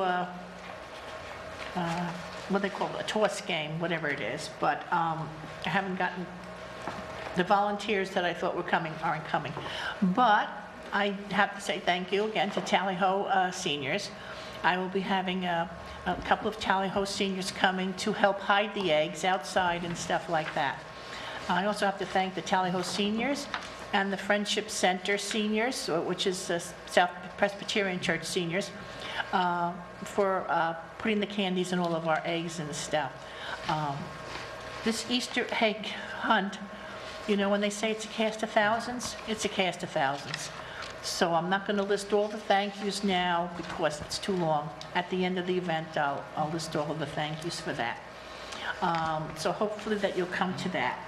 Speaker 2: what they call it, a toss game, whatever it is, but I haven't gotten, the volunteers that I thought were coming aren't coming. But I have to say thank you again to Tally Ho seniors. I will be having a couple of Tally Ho seniors coming to help hide the eggs outside and stuff like that. I also have to thank the Tally Ho seniors and the Friendship Center seniors, which is the South Presbyterian Church seniors, for putting the candies in all of our eggs and stuff. This Easter egg hunt, you know, when they say it's a cast of thousands, it's a cast of thousands. So I'm not going to list all the thank yous now because it's too long. At the end of the event, I'll list all of the thank yous for that. So hopefully that you'll come to that.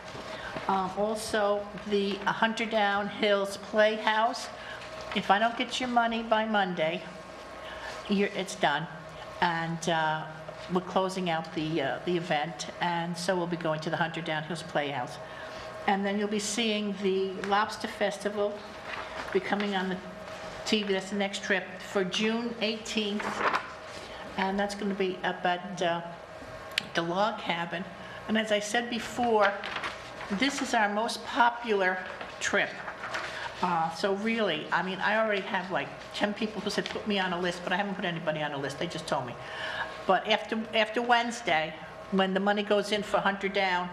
Speaker 2: Also, the Hunter Down Hills Playhouse, if I don't get your money by Monday, it's done. And we're closing out the event, and so we'll be going to the Hunter Down Hills Playhouse. And then you'll be seeing the Lobster Festival be coming on the TV. That's the next trip for June 18th. And that's going to be up at the log cabin. And as I said before, this is our most popular trip. So really, I mean, I already have like 10 people who said put me on a list, but I haven't put anybody on a list. They just told me. But after Wednesday, when the money goes in for Hunter Down,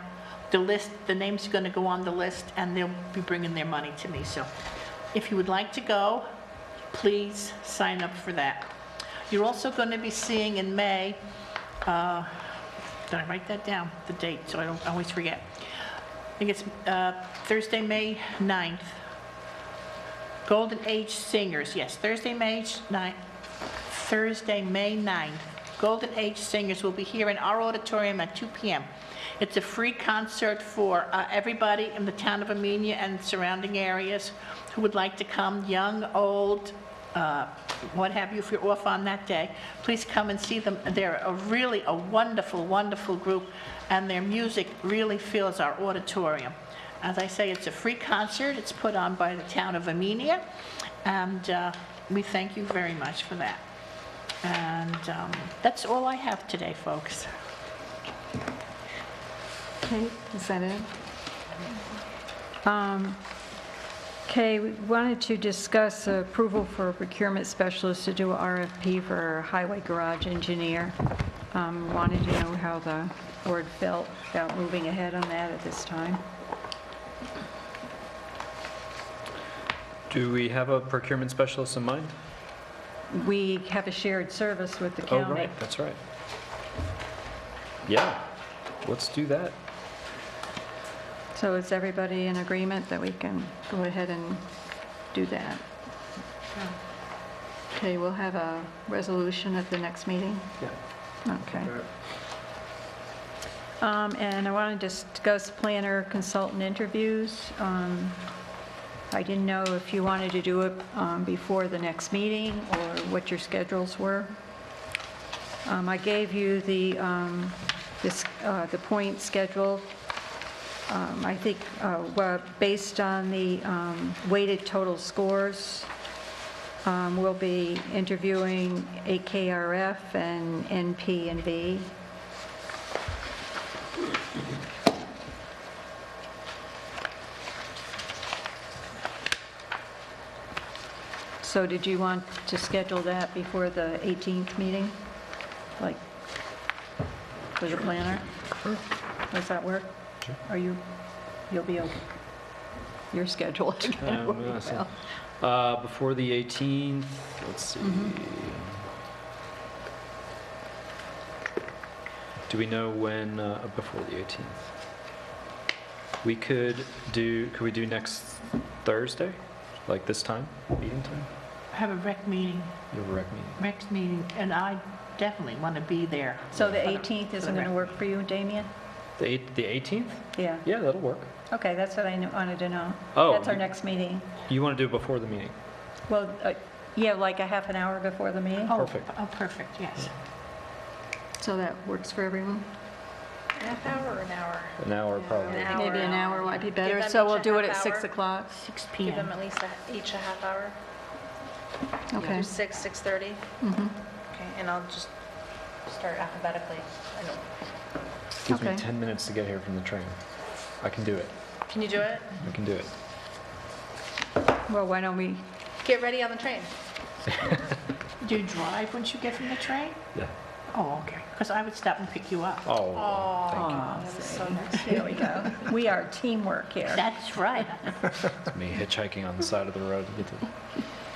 Speaker 2: the names are going to go on the list, and they'll be bringing their money to me. So if you would like to go, please sign up for that. You're also going to be seeing in May, did I write that down, the date, so I don't always forget. I think it's Thursday, May 9th. Golden Age Singers, yes, Thursday, May 9th. Golden Age Singers will be here in our auditorium at 2 p.m. It's a free concert for everybody in the town of Amenia and surrounding areas who would like to come, young, old, what have you, if you're off on that day. Please come and see them. They're really a wonderful, wonderful group, and their music really fills our auditorium. As I say, it's a free concert. It's put on by the town of Amenia, and we thank you very much for that. And that's all I have today, folks.
Speaker 1: Okay, is that it? Okay, we wanted to discuss approval for a procurement specialist to do a RFP for our highway garage engineer. Wanted to know how the board felt about moving ahead on that at this time.
Speaker 6: Do we have a procurement specialist in mind?
Speaker 1: We have a shared service with the
Speaker 6: Oh,
Speaker 1: county.
Speaker 6: right, that's right. Yeah, let's do that.
Speaker 1: So is everybody in agreement that we can go ahead and do that? Okay, we'll have a resolution at the next meeting?
Speaker 6: Yeah.
Speaker 1: Okay. And I want to discuss planner consultant interviews. I didn't know if you wanted to do it before the next meeting or what your schedules were. I gave you the point schedule. I think based on the weighted total scores, we'll be interviewing AKRF and NP and B. So did you want to schedule that before the 18th meeting? Like, for the planner?
Speaker 6: Sure.
Speaker 1: Does that work?
Speaker 6: Sure.
Speaker 1: Are you'll be okay? Your schedule.
Speaker 6: Before the 18th, let's see. Do we know when, before the 18th? Could we do next Thursday? Like this time, meeting time?
Speaker 2: I have a rec meeting,
Speaker 6: You have a rec meeting?
Speaker 2: and I definitely want to be there.
Speaker 1: So the 18th isn't going to work for you, Damien?
Speaker 6: The 18th?
Speaker 1: Yeah.
Speaker 6: Yeah, that'll work.
Speaker 1: Okay, that's what I wanted to know.
Speaker 6: Oh,
Speaker 1: That's our next meeting.
Speaker 6: You want to do it before the meeting?
Speaker 1: Well, yeah, like a half an hour before the meeting?
Speaker 6: Perfect.
Speaker 2: Oh, perfect, yes.
Speaker 1: So that works for everyone?
Speaker 3: Half hour or an hour?
Speaker 6: An hour, probably.
Speaker 3: An hour.
Speaker 1: Maybe an hour might be better.
Speaker 3: Give them
Speaker 1: So
Speaker 3: each
Speaker 1: we'll
Speaker 3: a
Speaker 1: do it at
Speaker 3: half
Speaker 1: 6
Speaker 3: hour.
Speaker 1: o'clock?
Speaker 2: 6
Speaker 3: Give them
Speaker 2: PM.
Speaker 3: at least each a half hour?
Speaker 1: Okay.
Speaker 3: Do 6:30?
Speaker 1: Mhm.
Speaker 3: Okay, and I'll just start alphabetically. I don't.
Speaker 6: Gives me
Speaker 1: Okay.
Speaker 6: 10 minutes to get here from the train. I can do it.
Speaker 3: Can you do it?
Speaker 6: I can do it.
Speaker 1: Well, why don't we,
Speaker 3: Get ready on the train.
Speaker 2: Do you drive once you get from the train?
Speaker 6: Yeah.
Speaker 2: Oh, okay, because I would stop and pick you up.
Speaker 6: Oh, thank you.
Speaker 3: That was so nice.
Speaker 1: there we go. We are teamwork here.
Speaker 2: That's right.
Speaker 6: It's me hitchhiking on the side of the road to get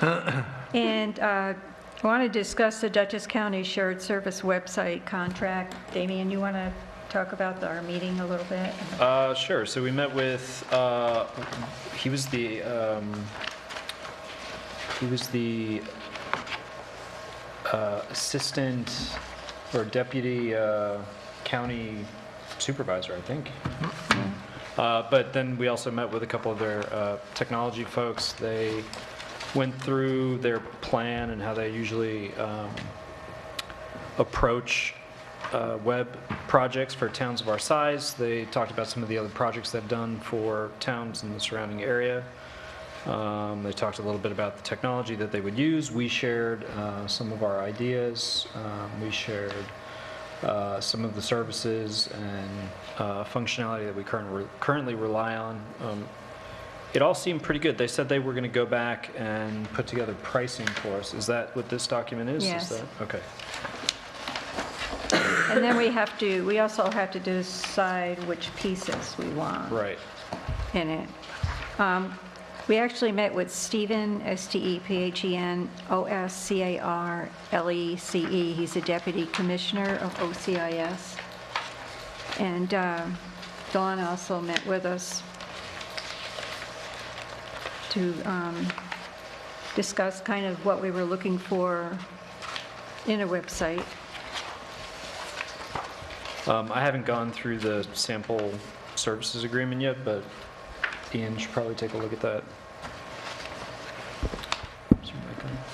Speaker 6: to.
Speaker 1: And I want to discuss the Dutchess County Shared Service website contract. Damien, you want to talk about our meeting a little bit?
Speaker 6: Sure. So we met with, he was the assistant or deputy county supervisor, I think. But then we also met with a couple of their technology folks. They went through their plan and how they usually approach web projects for towns of our size. They talked about some of the other projects they've done for towns in the surrounding area. They talked a little bit about the technology that they would use. We shared some of our ideas. We shared some of the services and functionality that we currently rely on. It all seemed pretty good. They said they were going to go back and put together pricing for us. Is that what this document is?
Speaker 1: Yes.
Speaker 6: Is that, okay.
Speaker 1: And then we also have to decide which pieces we want
Speaker 6: Right.
Speaker 1: in it. We actually met with Stephen, Stephen Oscarlece. He's a deputy commissioner of OCIS. And Dawn also met with us to discuss kind of what we were looking for in a website.
Speaker 6: I haven't gone through the sample services agreement yet, but Ian should probably take a look at that.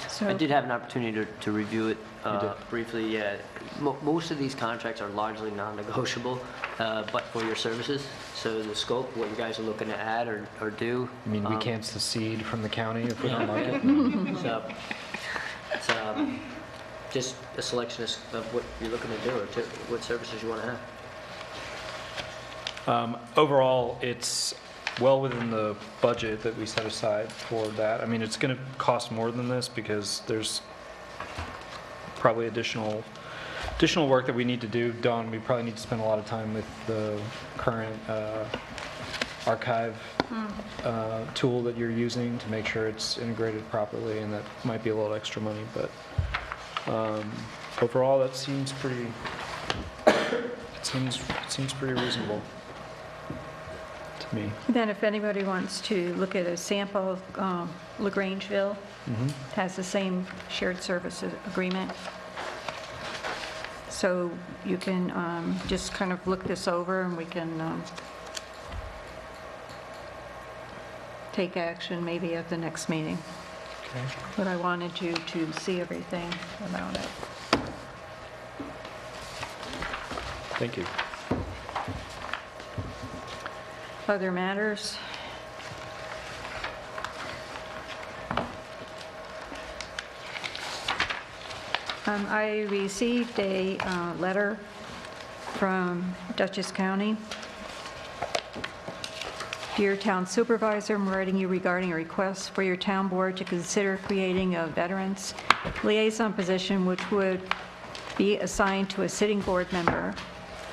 Speaker 1: So
Speaker 9: I did have an opportunity to review it
Speaker 6: did?
Speaker 9: briefly, yeah. Most of these contracts are largely non-negotiable, but for your services. So the scope, what you guys are looking to add or do.
Speaker 6: I mean, we can't secede from the county if we don't like it.
Speaker 9: So it's just a selection of what you're looking to do or what services you want to have.
Speaker 6: Overall, it's well within the budget that we set aside for that. I mean, it's going to cost more than this because there's probably additional work that we need to do. Dawn, we probably need to spend a lot of time with the current archive tool that you're using to make sure it's integrated properly, and that might be a little extra money, but overall, that seems pretty, it seems pretty reasonable to me.
Speaker 1: then if anybody wants to look at a sample, LaGrangeville has the same shared services agreement. So you can just kind of look this over and we can take action maybe at the next meeting.
Speaker 6: Okay.
Speaker 1: But I wanted you to see everything about it.
Speaker 6: Thank you.
Speaker 1: Other matters? I received a letter from Dutchess County. Dear Town Supervisor, I'm writing you regarding a request for your town board to consider creating a Veterans Liaison position which would be assigned to a sitting board member.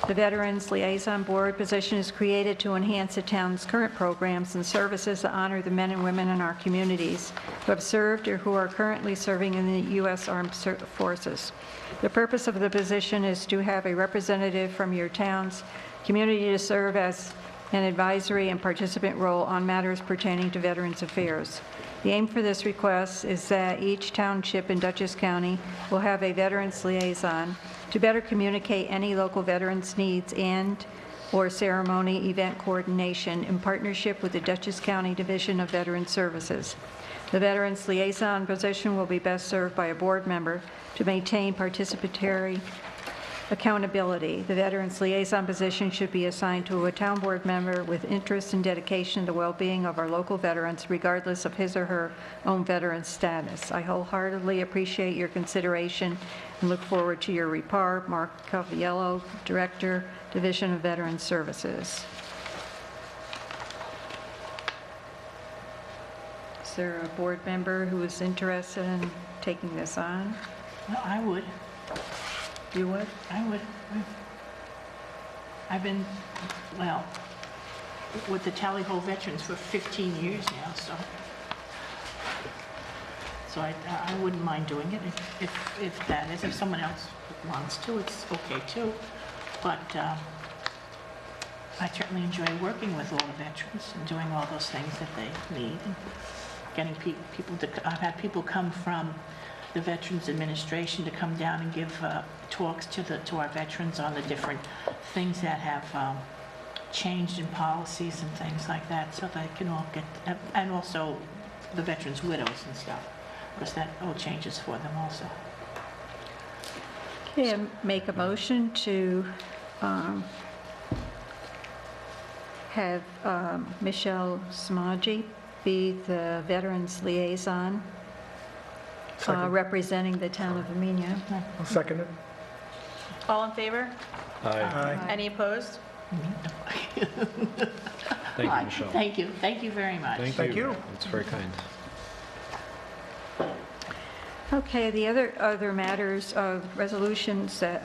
Speaker 1: The Veterans Liaison Board position is created to enhance the town's current programs and services to honor the men and women in our communities who have served or who are currently serving in the U.S. Armed Forces. The purpose of the position is to have a representative from your town's community to serve as an advisory and participant role on matters pertaining to Veterans Affairs. The aim for this request is that each township in Dutchess County will have a Veterans Liaison to better communicate any local veterans' needs and/or ceremony event coordination in partnership with the Dutchess County Division of Veteran Services. The Veterans Liaison position will be best served by a board member to maintain participatory accountability. The Veterans Liaison position should be assigned to a town board member with interest and dedication to the well-being of our local veterans, regardless of his or her own veteran status. I wholeheartedly appreciate your consideration and look forward to your report. Mark Caviello, Director, Division of Veteran Services. Is there a board member who is interested in taking this on?
Speaker 2: Well, I would.
Speaker 1: You would?
Speaker 2: I would. I've been, well, with the Tally Ho veterans for 15 years now, so I wouldn't mind doing it if that is. If someone else wants to, it's okay too. But I certainly enjoy working with all the veterans and doing all those things that they need, and getting people to, I've had people come from the Veterans Administration to come down and give talks to our veterans on the different things that have changed in policies and things like that, so they can all get, and also the veterans' widows and stuff, because that all changes for them also.
Speaker 1: Okay, make a motion to have Michelle Smaji be the Veterans Liaison,
Speaker 7: Second.
Speaker 1: representing the town of Amenia.
Speaker 7: I'll second it.
Speaker 3: All in favor?
Speaker 7: Aye.
Speaker 3: Any opposed?
Speaker 6: Thank you, Michelle.
Speaker 2: Thank you very much.
Speaker 7: Thank you.
Speaker 6: That's very kind.
Speaker 1: Okay, the other matters of resolutions that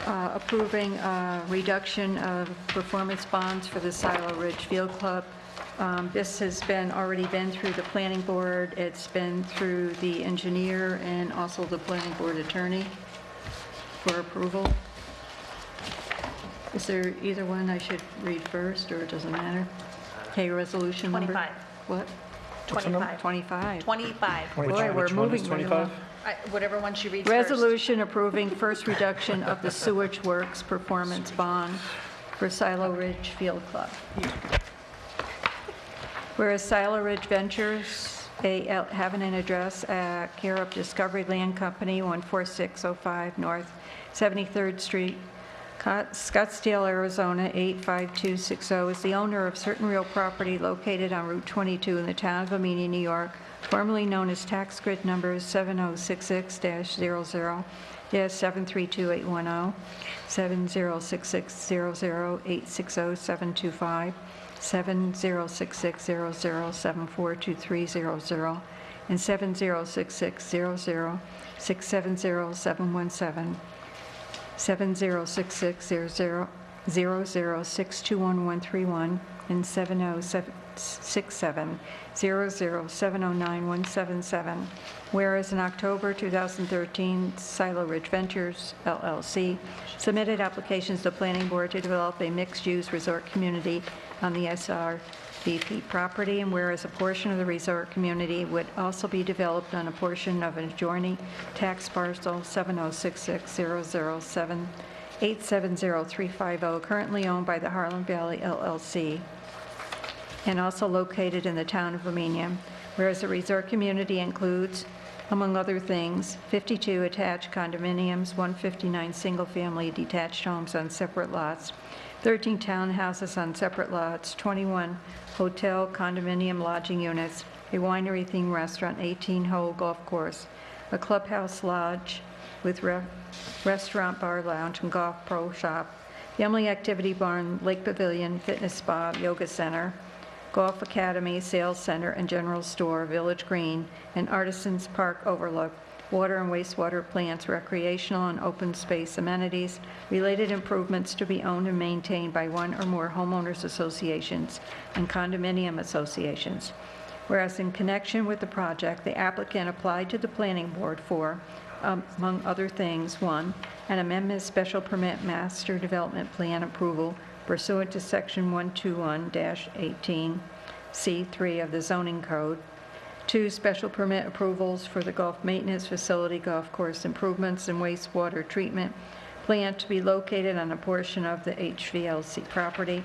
Speaker 1: approving reduction of performance bonds for the Silo Ridge Field Club. This has already been through the planning board, it's been through the engineer and also the planning board attorney for approval. Is there either one I should read first, or it doesn't matter? Okay, resolution number?
Speaker 3: 25.
Speaker 1: What?
Speaker 3: 25.
Speaker 1: 25.
Speaker 3: 25.
Speaker 1: Boy, we're
Speaker 6: Which one is
Speaker 1: moving right
Speaker 6: 25?
Speaker 1: along.
Speaker 3: Whatever one she reads first.
Speaker 1: Resolution approving first reduction of the sewage works performance bond for Silo Ridge Field Club. Whereas Silo Ridge Ventures, having an address at care of Discovery Land Company, 14605 North 73rd Street, Scottsdale, Arizona, 85260, is the owner of certain real property located on Route 22 in the town of Amenia, New York, formerly known as tax grid numbers 7066-00, 732-810, 7066-00-860725, 7066-00-742300, and 7066-00-670717, 7066-00-0062131, and 7067-00-709177. Whereas in October 2013, Silo Ridge Ventures, LLC, submitted applications to the Planning Board to develop a mixed-use resort community on the SRVP property, and whereas a portion of the resort community would also be developed on a portion of an adjoining tax parcel 7066007870-350, currently owned by the Harlem Valley LLC, and also located in the town of Amenia. Whereas the resort community includes, among other things, 52 attached condominiums, 159 single-family detached homes on separate lots, 13 townhouses on separate lots, 21 hotel condominium lodging units, a winery-themed restaurant, 18-hole golf course, a clubhouse lodge with restaurant, bar, lounge, and golf pro shop, family activity barn, lake pavilion, fitness spa, yoga center, golf academy, sales center, and general store, Village Green, and Artisans Park overlook, water and wastewater plants, recreational and open space amenities, related improvements to be owned and maintained by one or more homeowners associations and condominium associations. Whereas in connection with the project, the applicant applied to the planning board for, among other things, 1, an amendment special permit master development plan approval pursuant to section 121-18C3 of the zoning code, 2, special permit approvals for the golf maintenance facility, golf course improvements, and wastewater treatment plant to be located on a portion of the HVLC property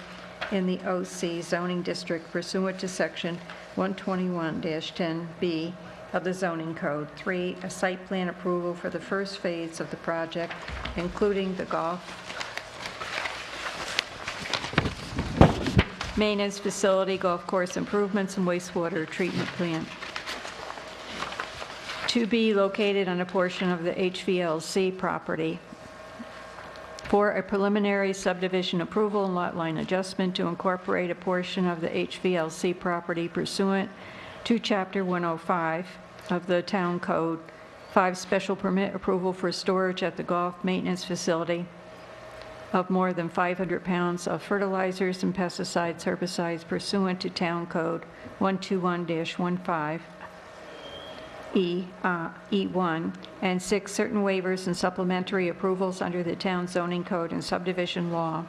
Speaker 1: in the OC zoning district pursuant to section 121-10B of the zoning code. 3, a site plan approval for the first phase of the project, including the golf maintenance facility, golf course improvements, and wastewater treatment plant to be located on a portion of the HVLC property. 4, a preliminary subdivision approval and lot line adjustment to incorporate a portion of the HVLC property pursuant to Chapter 105 of the Town Code. 5, special permit approval for storage at the golf maintenance facility of more than 500 pounds of fertilizers and pesticides, herbicides pursuant to Town Code 121-15. E1, and 6, certain waivers and supplementary approvals under the town zoning code and subdivision law.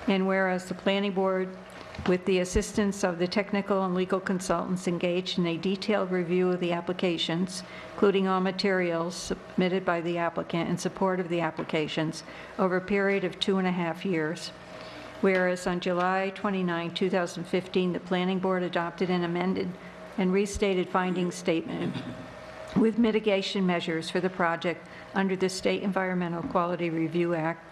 Speaker 1: And whereas the planning board, with the assistance of the technical and legal consultants, engaged in a detailed review of the applications, including all materials submitted by the applicant in support of the applications over a period of 2.5 years. Whereas on July 29, 2015, the planning board adopted an amended and restated finding statement with mitigation measures for the project under the State Environmental Quality Review Act.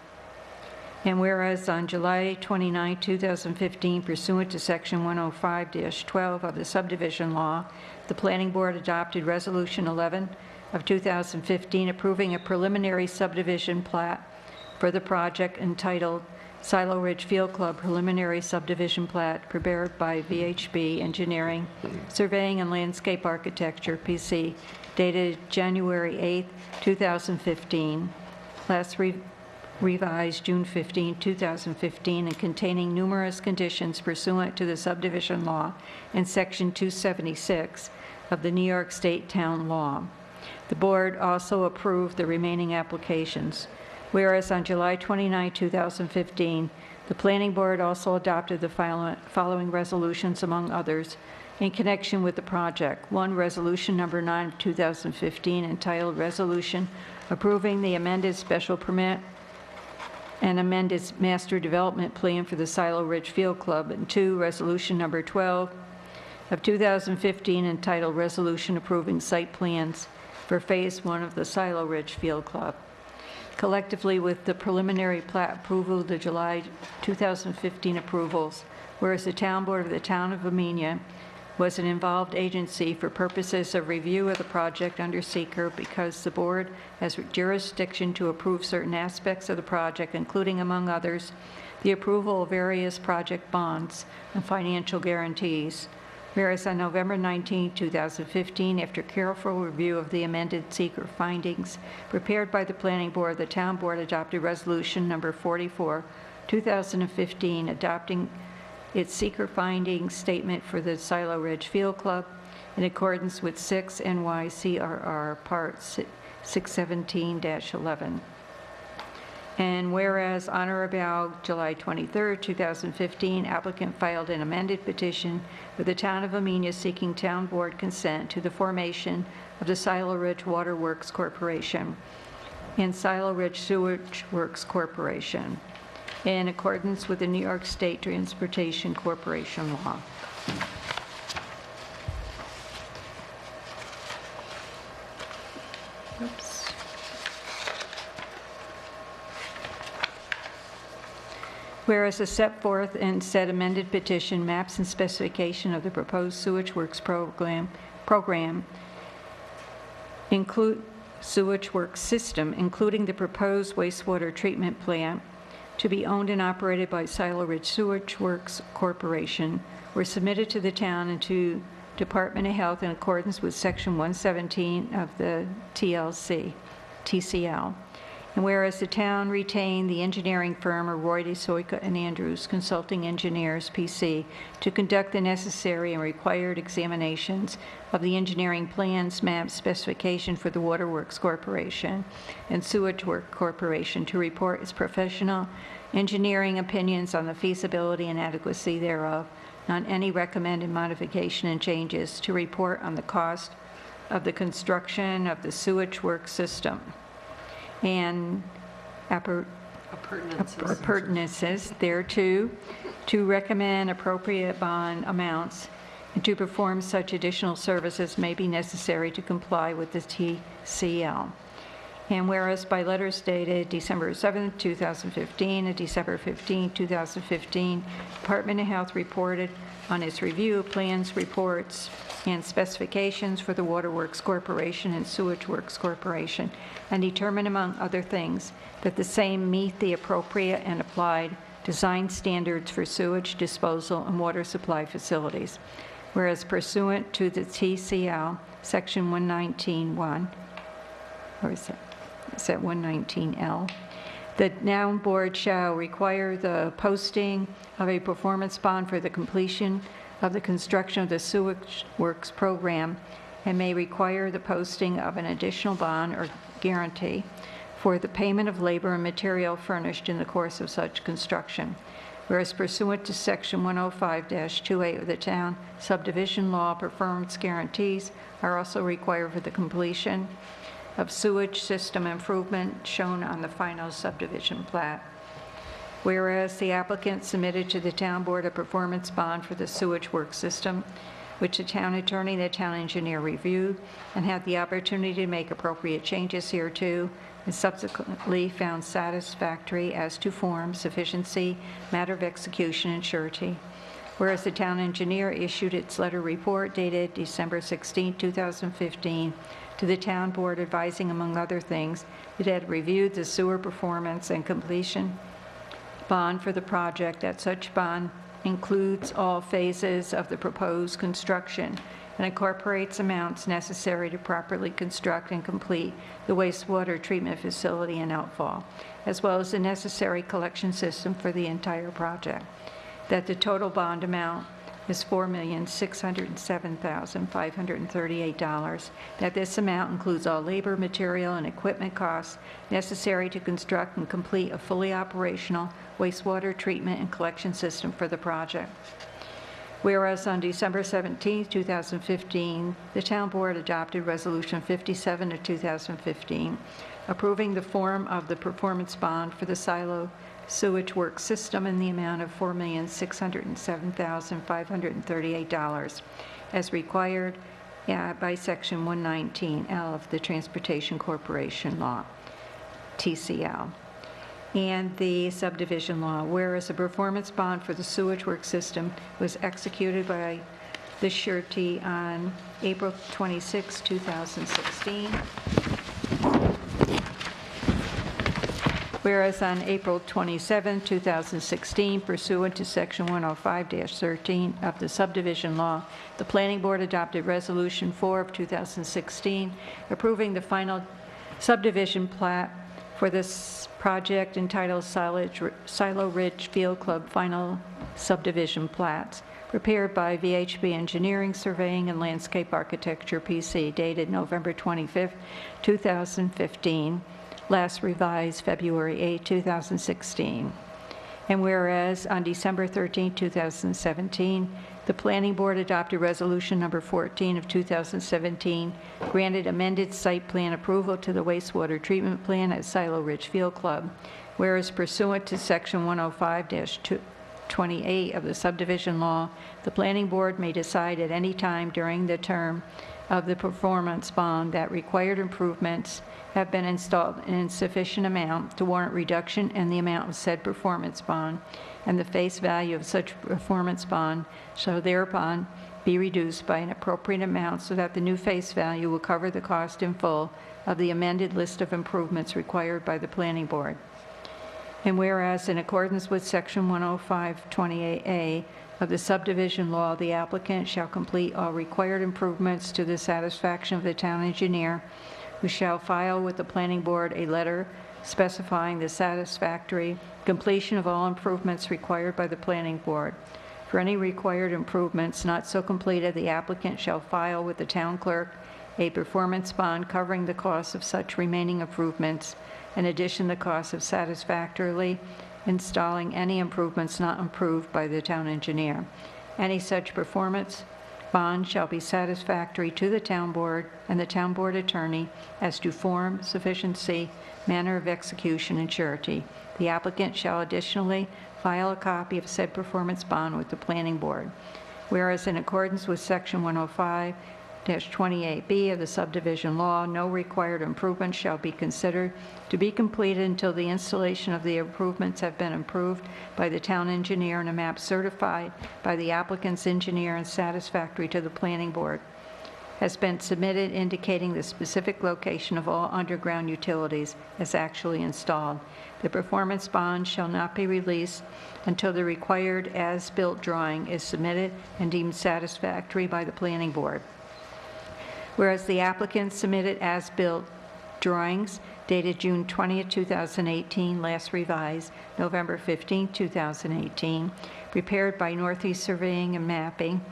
Speaker 1: And whereas on July 29, 2015, pursuant to Section 105-12 of the subdivision law, the Planning Board adopted Resolution 11 of 2015 approving a preliminary subdivision plat for the project entitled Silo Ridge Field Club Preliminary Subdivision Plat prepared by VHB Engineering, Surveying and Landscape Architecture, PC, dated January 8, 2015, last revised June 15, 2015, and containing numerous conditions pursuant to the subdivision law and Section 276 of the New York State Town Law. The board also approved the remaining applications. Whereas on July 29, 2015, the planning board also adopted the following resolutions, among others, in connection with the project. 1, resolution number 9 of 2015, entitled Resolution Approving the Amended Special Permit and amended master development plan for the Silo Ridge Field Club, and 2, resolution number 12 of 2015, entitled Resolution Approving Site Plans for Phase 1 of the Silo Ridge Field Club. Collectively, with the preliminary plat approval of the July 2015 approvals, whereas the Town Board of the Town of Amenia was an involved agency for purposes of review of the project under seeker, because the board has jurisdiction to approve certain aspects of the project, including, among others, the approval of various project bonds and financial guarantees. Whereas on November 19, 2015, after careful review of the amended seeker findings prepared by the Planning Board, the Town Board adopted Resolution Number 44, 2015, adopting its seeker findings statement for the Silo Ridge Field Club in accordance with 6 NYCRR Part 617-11. And whereas on or about July 23, 2015, applicant filed an amended petition with the Town of Amenia seeking Town Board consent to the formation of the Silo Ridge Water Works Corporation and Silo Ridge Sewage Works Corporation in accordance with the New York State Transportation Corporation law. Oops. Whereas as set forth in said amended petition, maps and specification of the proposed sewage works program include sewage works system, including the proposed wastewater treatment plant to be owned and operated by Silo Ridge Sewage Works Corporation, were submitted to the town and to Department of Health in accordance with Section 117 of the TCL. And whereas the town retained the engineering firm of Roy de Soika and Andrews Consulting Engineers, PC, to conduct the necessary and required examinations of the engineering plans, maps, specification for the Waterworks Corporation and Sewage Works Corporation, to report its professional engineering opinions on the feasibility and adequacy thereof, on any recommended modification and changes, to report on the cost of the construction of the sewage works system, and appurtenances thereto, to recommend appropriate bond amounts, and to perform such additional services may be necessary to comply with the TCL. And whereas by letters dated December 7, 2015 and December 15, 2015, Department of Health reported on its review of plans, reports, and specifications for the Waterworks Corporation and Sewage Works Corporation, and determined, among other things, that the same meet the appropriate and applied design standards for sewage disposal and water supply facilities. Whereas pursuant to the TCL, Section 119.1, or is that 119L, the Town Board shall require the posting of a performance bond for the completion of the construction of the sewage works program and may require the posting of an additional bond or guarantee for the payment of labor and material furnished in the course of such construction. Whereas pursuant to Section 105-28 of the Town Subdivision Law, performance guarantees are also required for the completion of sewage system improvement shown on the final subdivision plat. Whereas the applicant submitted to the Town Board a performance bond for the sewage work system, which the town attorney and the town engineer reviewed and had the opportunity to make appropriate changes hereto, and subsequently found satisfactory as to form, sufficiency, matter of execution, and surety. Whereas the town engineer issued its letter report dated December 16, 2015, to the town board advising, among other things, it had reviewed the sewer performance and completion bond for the project, that such bond includes all phases of the proposed construction and incorporates amounts necessary to properly construct and complete the wastewater treatment facility and outfall, as well as the necessary collection system for the entire project. That the total bond amount is $4,607,538. That this amount includes all labor, material, and equipment costs necessary to construct and complete a fully operational wastewater treatment and collection system for the project. Whereas on December 17, 2015, the Town Board adopted Resolution 57 of 2015, approving the form of the performance bond for the silo sewage work system in the amount of $4,607,538 as required by Section 119L of the Transportation Corporation Law, TCL, and the subdivision law. Whereas a performance bond for the sewage work system was executed by the surety on April 26, 2016. Whereas on April 27, 2016, pursuant to Section 105-13 of the subdivision law, the Planning Board adopted Resolution 4 of 2016, approving the final subdivision plat for this project entitled Silo Ridge Field Club Final Subdivision Plats, prepared by VHB Engineering, Surveying, and Landscape Architecture, PC, dated November 25, 2015, last revised February 8, 2016. And whereas on December 13, 2017, the Planning Board adopted Resolution Number 14 of 2017, granted amended site plan approval to the wastewater treatment plan at Silo Ridge Field Club, whereas pursuant to Section 105-28 of the subdivision law, the Planning Board may decide at any time during the term of the performance bond that required improvements have been installed in sufficient amount to warrant reduction in the amount of said performance bond, and the face value of such performance bond shall thereupon be reduced by an appropriate amount so that the new face value will cover the cost in full of the amended list of improvements required by the Planning Board. And whereas in accordance with Section 105-28A of the subdivision law, the applicant shall complete all required improvements to the satisfaction of the town engineer, who shall file with the Planning Board a letter specifying the satisfactory completion of all improvements required by the Planning Board. For any required improvements not so completed, the applicant shall file with the town clerk a performance bond covering the cost of such remaining improvements, in addition to the cost of satisfactorily installing any improvements not approved by the town engineer. Any such performance bond shall be satisfactory to the town board and the town board attorney as to form, sufficiency, manner of execution, and surety. The applicant shall additionally file a copy of said performance bond with the Planning Board. Whereas in accordance with Section 105-28B of the subdivision law, no required improvements shall be considered to be completed until the installation of the improvements have been approved by the town engineer and a map certified by the applicant's engineer and satisfactory to the Planning Board has been submitted, indicating the specific location of all underground utilities as actually installed. The performance bond shall not be released until the required as-built drawing is submitted and deemed satisfactory by the Planning Board. Whereas the applicant submitted as-built drawings dated June 20, 2018, last revised November 15, 2018, prepared by Northeast Surveying and Mapping,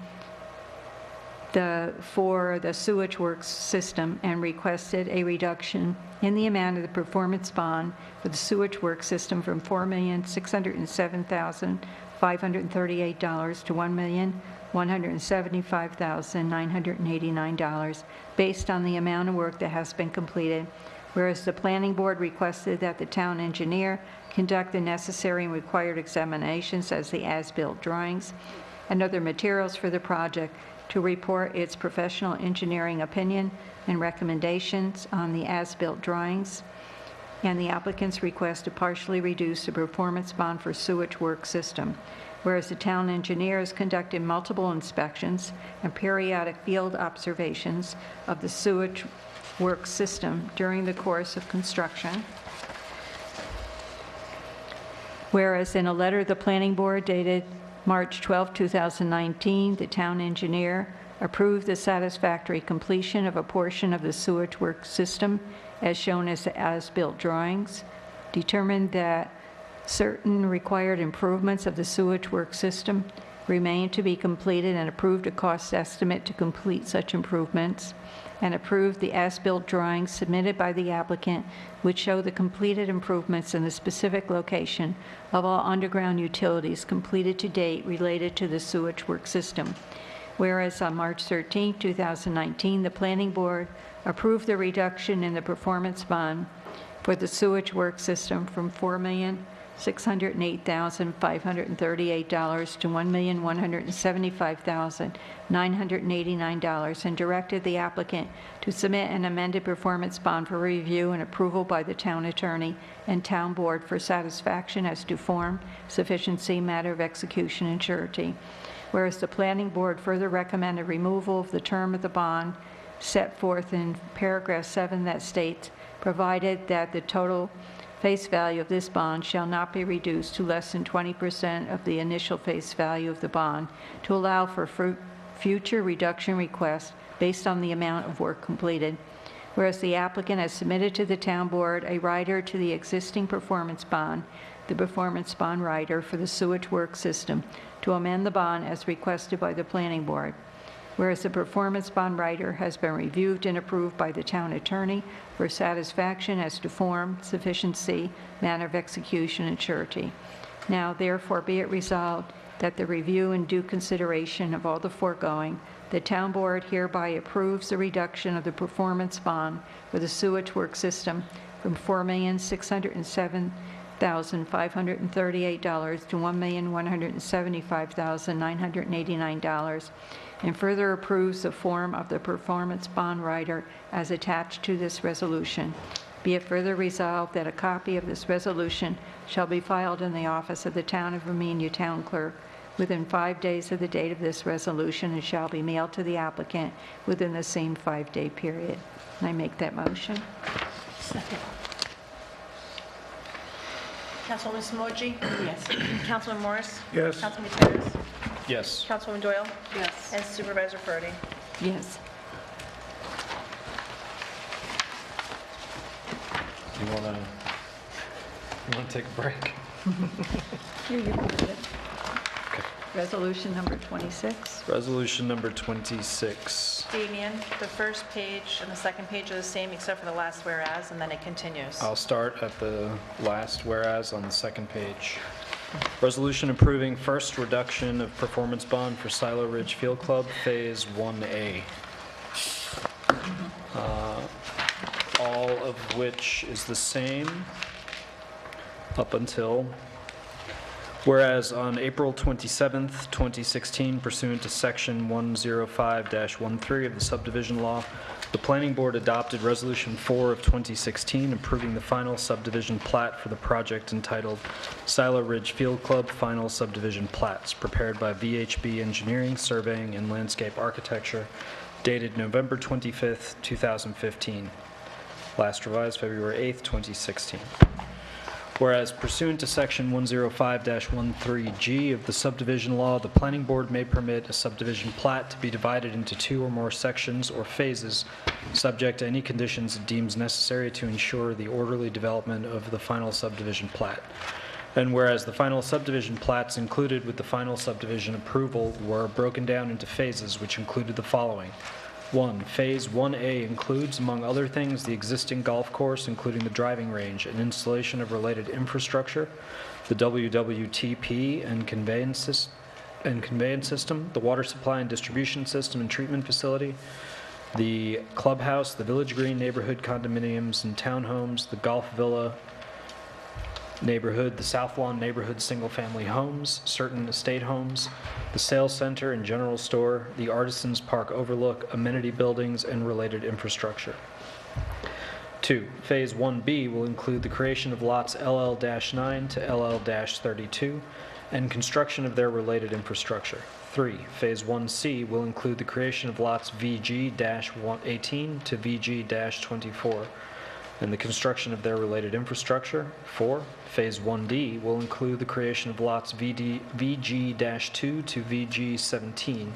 Speaker 1: for the sewage works system and requested a reduction in the amount of the performance bond for the sewage works system from $4,607,538 to $1,175,989 based on the amount of work that has been completed, whereas the planning board requested that the town engineer conduct the necessary and required examinations as the as-built drawings and other materials for the project to report its professional engineering opinion and recommendations on the as-built drawings, and the applicant's request to partially reduce the performance bond for sewage work system. Whereas the town engineer has conducted multiple inspections and periodic field observations of the sewage work system during the course of construction. Whereas in a letter to the planning board dated March 12, 2019, the town engineer approved the satisfactory completion of a portion of the sewage work system as shown as-built drawings, determined that certain required improvements of the sewage work system remain to be completed and approved a cost estimate to complete such improvements, and approved the as-built drawings submitted by the applicant which show the completed improvements in the specific location of all underground utilities completed to date related to the sewage work system. Whereas on March 13, 2019, the planning board approved the reduction in the performance bond for the sewage work system from $4,608,538 to $1,175,989 and directed the applicant to submit an amended performance bond for review and approval by the town attorney and town board for satisfaction as to form, sufficiency, matter of execution, and surety. Whereas the planning board further recommended removal of the term of the bond set forth in paragraph 7 that states, provided that the total face value of this bond shall not be reduced to less than 20% of the initial face value of the bond, to allow for future reduction requests based on the amount of work completed. Whereas the applicant has submitted to the town board a rider to the existing performance bond, the performance bond rider for the sewage work system, to amend the bond as requested by the planning board. Whereas the performance bond rider has been reviewed and approved by the town attorney for satisfaction as to form, sufficiency, manner of execution, and surety. Now, therefore, be it resolved that the review and due consideration of all the foregoing, the town board hereby approves the reduction of the performance bond for the sewage work system from $4,607,538 to $1,175,989, and further approves the form of the performance bond rider as attached to this resolution. Be it further resolved that a copy of this resolution shall be filed in the office of the Town of Amenia Town Clerk within 5 days of the date of this resolution and shall be mailed to the applicant within the same 5-day period. And I make that motion.
Speaker 2: Second.
Speaker 3: Councilwoman Smoji?
Speaker 2: Yes.
Speaker 3: Councilman Morris?
Speaker 7: Yes.
Speaker 3: Councilman Terry?
Speaker 6: Yes.
Speaker 3: Councilwoman Doyle?
Speaker 4: Yes.
Speaker 3: And Supervisor Furdy.
Speaker 1: Yes.
Speaker 6: You wanna take a break?
Speaker 1: Here, you can do it. Resolution number 26.
Speaker 6: Resolution number 26.
Speaker 3: Damien, the first page and the second page are the same except for the last whereas, and then it continues.
Speaker 6: I'll start at the last whereas on the second page. Resolution approving first reduction of performance bond for Silo Ridge Field Club, Phase 1A. All of which is the same up until, whereas on April 27th, 2016, pursuant to Section 105-13 of the subdivision law, the Planning Board adopted Resolution 4 of 2016 approving the final subdivision plat for the project entitled Silo Ridge Field Club Final Subdivision Plats, prepared by VHB Engineering, Surveying, and Landscape Architecture, dated November 25th, 2015. Last revised February 8th, 2016. Whereas pursuant to Section 105-13G of the subdivision law, the planning board may permit a subdivision plat to be divided into 2 or more sections or phases, subject to any conditions it deems necessary to ensure the orderly development of the final subdivision plat. And whereas the final subdivision plats included with the final subdivision approval were broken down into phases, which included the following. 1. Phase 1A includes, among other things, the existing golf course, including the driving range and installation of related infrastructure, the WWTP and conveyance system, the water supply and distribution system and treatment facility, the clubhouse, the Village Green neighborhood condominiums and townhomes, the golf villa neighborhood, the South Lawn neighborhood single-family homes, certain estate homes, the sales center and general store, the Artisans Park Overlook, amenity buildings, and related infrastructure. 2. Phase 1B will include the creation of lots LL-9 to LL-32 and construction of their related infrastructure. 3. Phase 1C will include the creation of lots VG-18 to VG-24 and the construction of their related infrastructure. 4. Phase 1D will include the creation of lots VG-2 to VG-17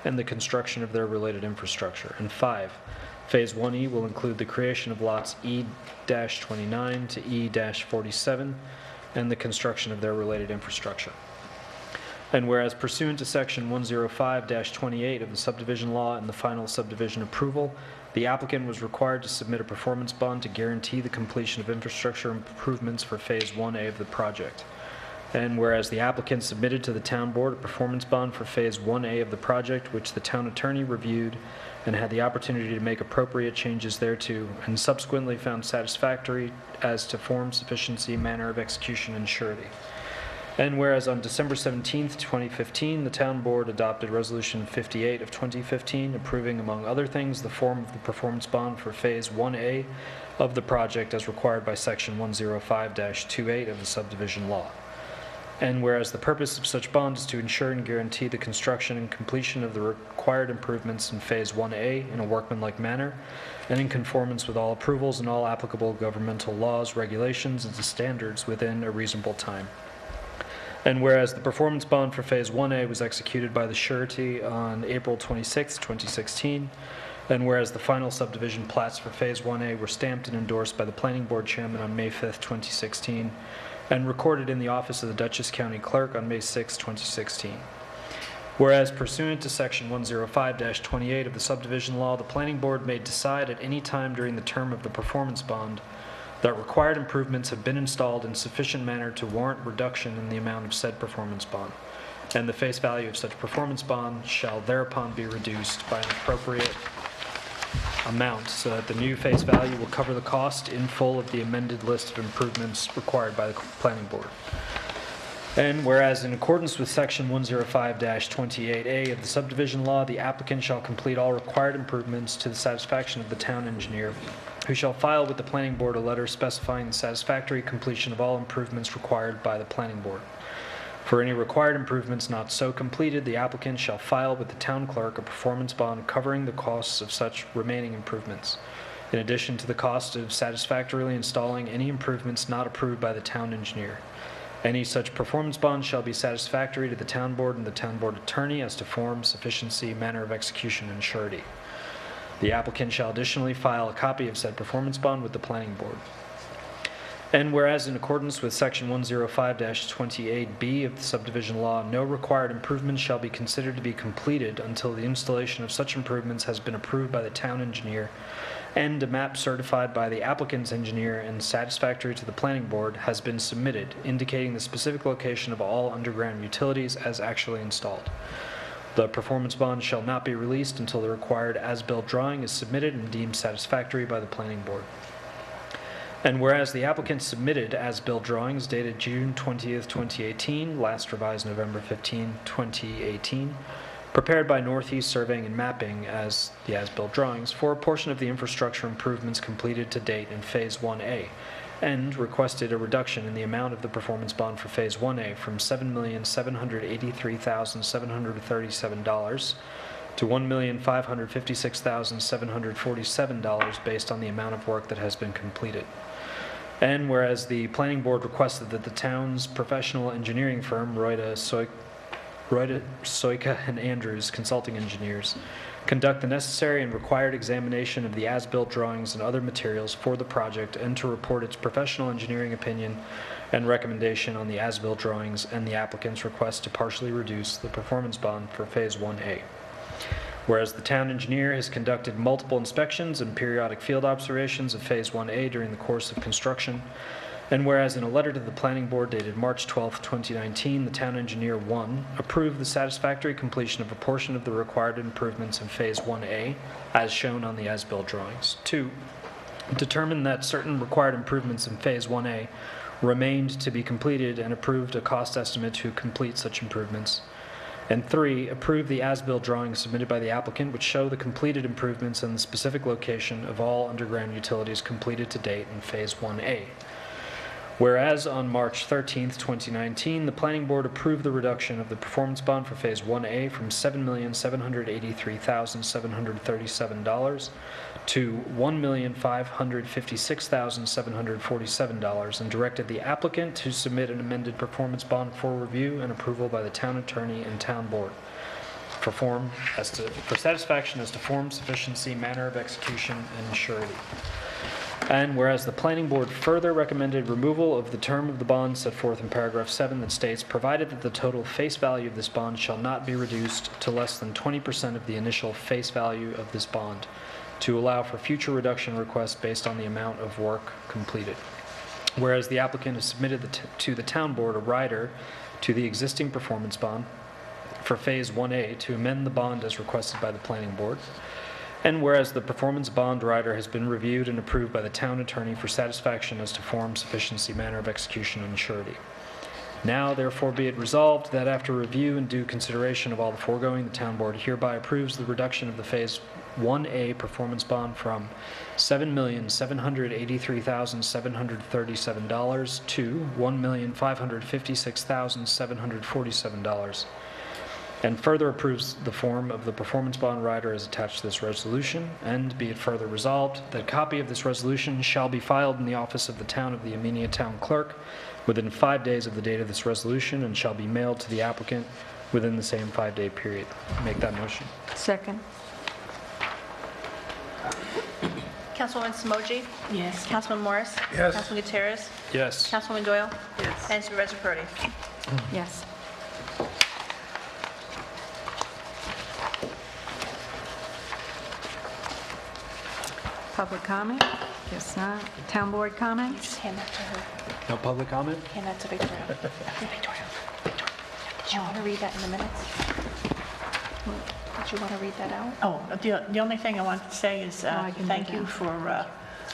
Speaker 6: and the construction of their related infrastructure. And 5. Phase 1E will include the creation of lots E-29 to E-47 and the construction of their related infrastructure. And whereas pursuant to Section 105-28 of the subdivision law and the final subdivision approval, the applicant was required to submit a performance bond to guarantee the completion of infrastructure improvements for Phase 1A of the project. And whereas the applicant submitted to the town board a performance bond for Phase 1A of the project, which the town attorney reviewed and had the opportunity to make appropriate changes thereto, and subsequently found satisfactory as to form, sufficiency, manner of execution, and surety. And whereas on December 17th, 2015, the town board adopted Resolution 58 of 2015, approving, among other things, the form of the performance bond for Phase 1A of the project as required by Section 105-28 of the subdivision law. And whereas the purpose of such bond is to ensure and guarantee the construction and completion of the required improvements in Phase 1A in a workmanlike manner and in conformance with all approvals and all applicable governmental laws, regulations, and standards within a reasonable time. And whereas the performance bond for Phase 1A was executed by the surety on April 26, 2016, and whereas the final subdivision plats for Phase 1A were stamped and endorsed by the Planning Board Chairman on May 5, 2016, and recorded in the office of the Dutchess County Clerk on May 6, 2016. Whereas pursuant to Section 105-28 of the subdivision law, the Planning Board may decide at any time during the term of the performance bond that required improvements have been installed in sufficient manner to warrant reduction in the amount of said performance bond, and the face value of such performance bond shall thereupon be reduced by an appropriate amount so that the new face value will cover the cost in full of the amended list of improvements required by the Planning Board. And whereas in accordance with Section 105-28A of the subdivision law, the applicant shall complete all required improvements to the satisfaction of the town engineer, who shall file with the Planning Board a letter specifying the satisfactory completion of all improvements required by the Planning Board. For any required improvements not so completed, the applicant shall file with the town clerk a performance bond covering the costs of such remaining improvements, in addition to the cost of satisfactorily installing any improvements not approved by the town engineer. Any such performance bond shall be satisfactory to the town board and the town board attorney as to form, sufficiency, manner of execution, and surety. The applicant shall additionally file a copy of said performance bond with the Planning Board. And whereas in accordance with Section 105-28B of the subdivision law, no required improvements shall be considered to be completed until the installation of such improvements has been approved by the town engineer and a map certified by the applicant's engineer and satisfactory to the Planning Board has been submitted, indicating the specific location of all underground utilities as actually installed. The performance bond shall not be released until the required as-built drawing is submitted and deemed satisfactory by the Planning Board. And whereas the applicant submitted as-built drawings dated June 20th, 2018, last revised November 15, 2018, prepared by Northeast Surveying and Mapping as the as-built drawings for a portion of the infrastructure improvements completed to date in Phase 1A, and requested a reduction in the amount of the performance bond for Phase 1A from $7,783,737 to $1,556,747 based on the amount of work that has been completed. And whereas the Planning Board requested that the town's professional engineering firm, Royda, Soika and Andrews Consulting Engineers, conduct the necessary and required examination of the as-built drawings and other materials for the project and to report its professional engineering opinion and recommendation on the as-built drawings and the applicant's request to partially reduce the performance bond for Phase 1A. Whereas the town engineer has conducted multiple inspections and periodic field observations of Phase 1A during the course of construction, and whereas in a letter to the Planning Board dated March 12, 2019, the town engineer, 1, approved the satisfactory completion of a portion of the required improvements in Phase 1A, as shown on the as-built drawings. 2, determined that certain required improvements in Phase 1A remained to be completed and approved a cost estimate to complete such improvements. And 3, approve the as-built drawings submitted by the applicant which show the completed improvements and the specific location of all underground utilities completed to date in Phase 1A. Whereas on March 13, 2019, the Planning Board approved the reduction of the performance bond for Phase 1A from $7,783,737 to $1,556,747 and directed the applicant to submit an amended performance bond for review and approval by the town attorney and town board for satisfaction as to form, sufficiency, manner of execution, and surety. And whereas the Planning Board further recommended removal of the term of the bond set forth in paragraph 7 that states, provided that the total face value of this bond shall not be reduced to less than 20% of the initial face value of this bond, to allow for future reduction requests based on the amount of work completed. Whereas the applicant has submitted to the town board a rider to the existing performance bond for Phase 1A to amend the bond as requested by the Planning Board. And whereas the performance bond rider has been reviewed and approved by the town attorney for satisfaction as to form, sufficiency, manner of execution, and surety. Now, therefore, be it resolved that after review and due consideration of all the foregoing, the town board hereby approves the reduction of the Phase 1A performance bond from $7,783,737 to $1,556,747. And further approves the form of the performance bond rider as attached to this resolution, and be it further resolved that a copy of this resolution shall be filed in the office of the town of the Amenia Town Clerk within 5 days of the date of this resolution and shall be mailed to the applicant within the same 5-day period. Make that motion.
Speaker 1: Second.
Speaker 3: Councilwoman Samoji?
Speaker 2: Yes.
Speaker 3: Councilman Morris?
Speaker 7: Yes.
Speaker 3: Councilman Gutierrez?
Speaker 6: Yes.
Speaker 3: Councilwoman Doyle?
Speaker 4: Yes.
Speaker 3: And Supervisor Brody?
Speaker 1: Yes. Public comment? Guess not. Town board comments?
Speaker 3: Just hand that to her.
Speaker 6: No public comment?
Speaker 3: Hand that to Victoria. Victoria. Did you want to read that in the minutes? Did you want to read that out?
Speaker 2: Oh, the only thing I wanted to say is
Speaker 1: I can do
Speaker 2: thank you
Speaker 1: that.
Speaker 2: for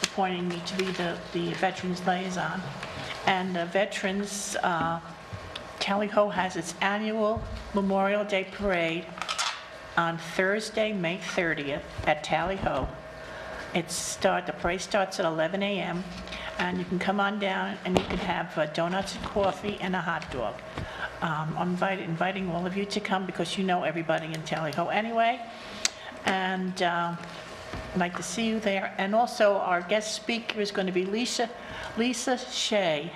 Speaker 2: appointing me to be the Veterans Liaison. And Veterans, Tally Ho has its annual Memorial Day Parade on Thursday, May 30th at Tally Ho. The parade starts at 11 a.m. and you can come on down and you can have donuts and coffee and a hot dog. I'm inviting all of you to come because you know everybody in Tally Ho anyway. And I'd like to see you there. And also our guest speaker is going to be Lisa Shea.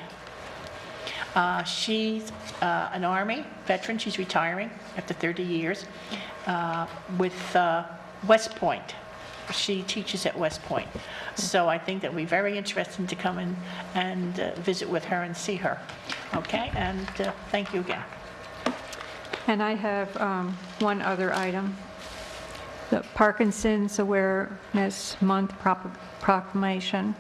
Speaker 2: She's an Army veteran. She's retiring after 30 years with West Point. She teaches at West Point. So I think that would be very interesting to come in and visit with her and see her. Okay, and thank you again.
Speaker 1: And I have one other item. The Parkinson's Awareness Month proclamation.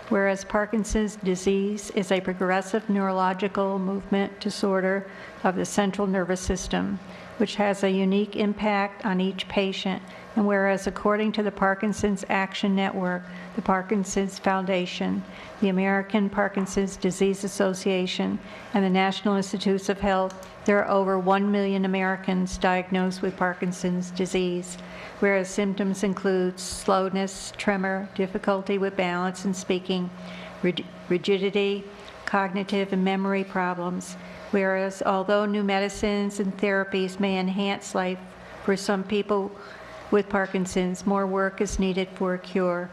Speaker 1: Whereas Parkinson's disease is a progressive neurological movement disorder of the central nervous system, which has a unique impact on each patient. And whereas according to the Parkinson's Action Network, the Parkinson's Foundation, the American Parkinson's Disease Association, and the National Institutes of Health, there are over 1 million Americans diagnosed with Parkinson's disease, whereas symptoms include slowness, tremor, difficulty with balance and speaking, rigidity, cognitive and memory problems, whereas although new medicines and therapies may enhance life for some people with Parkinson's, more work is needed for a cure,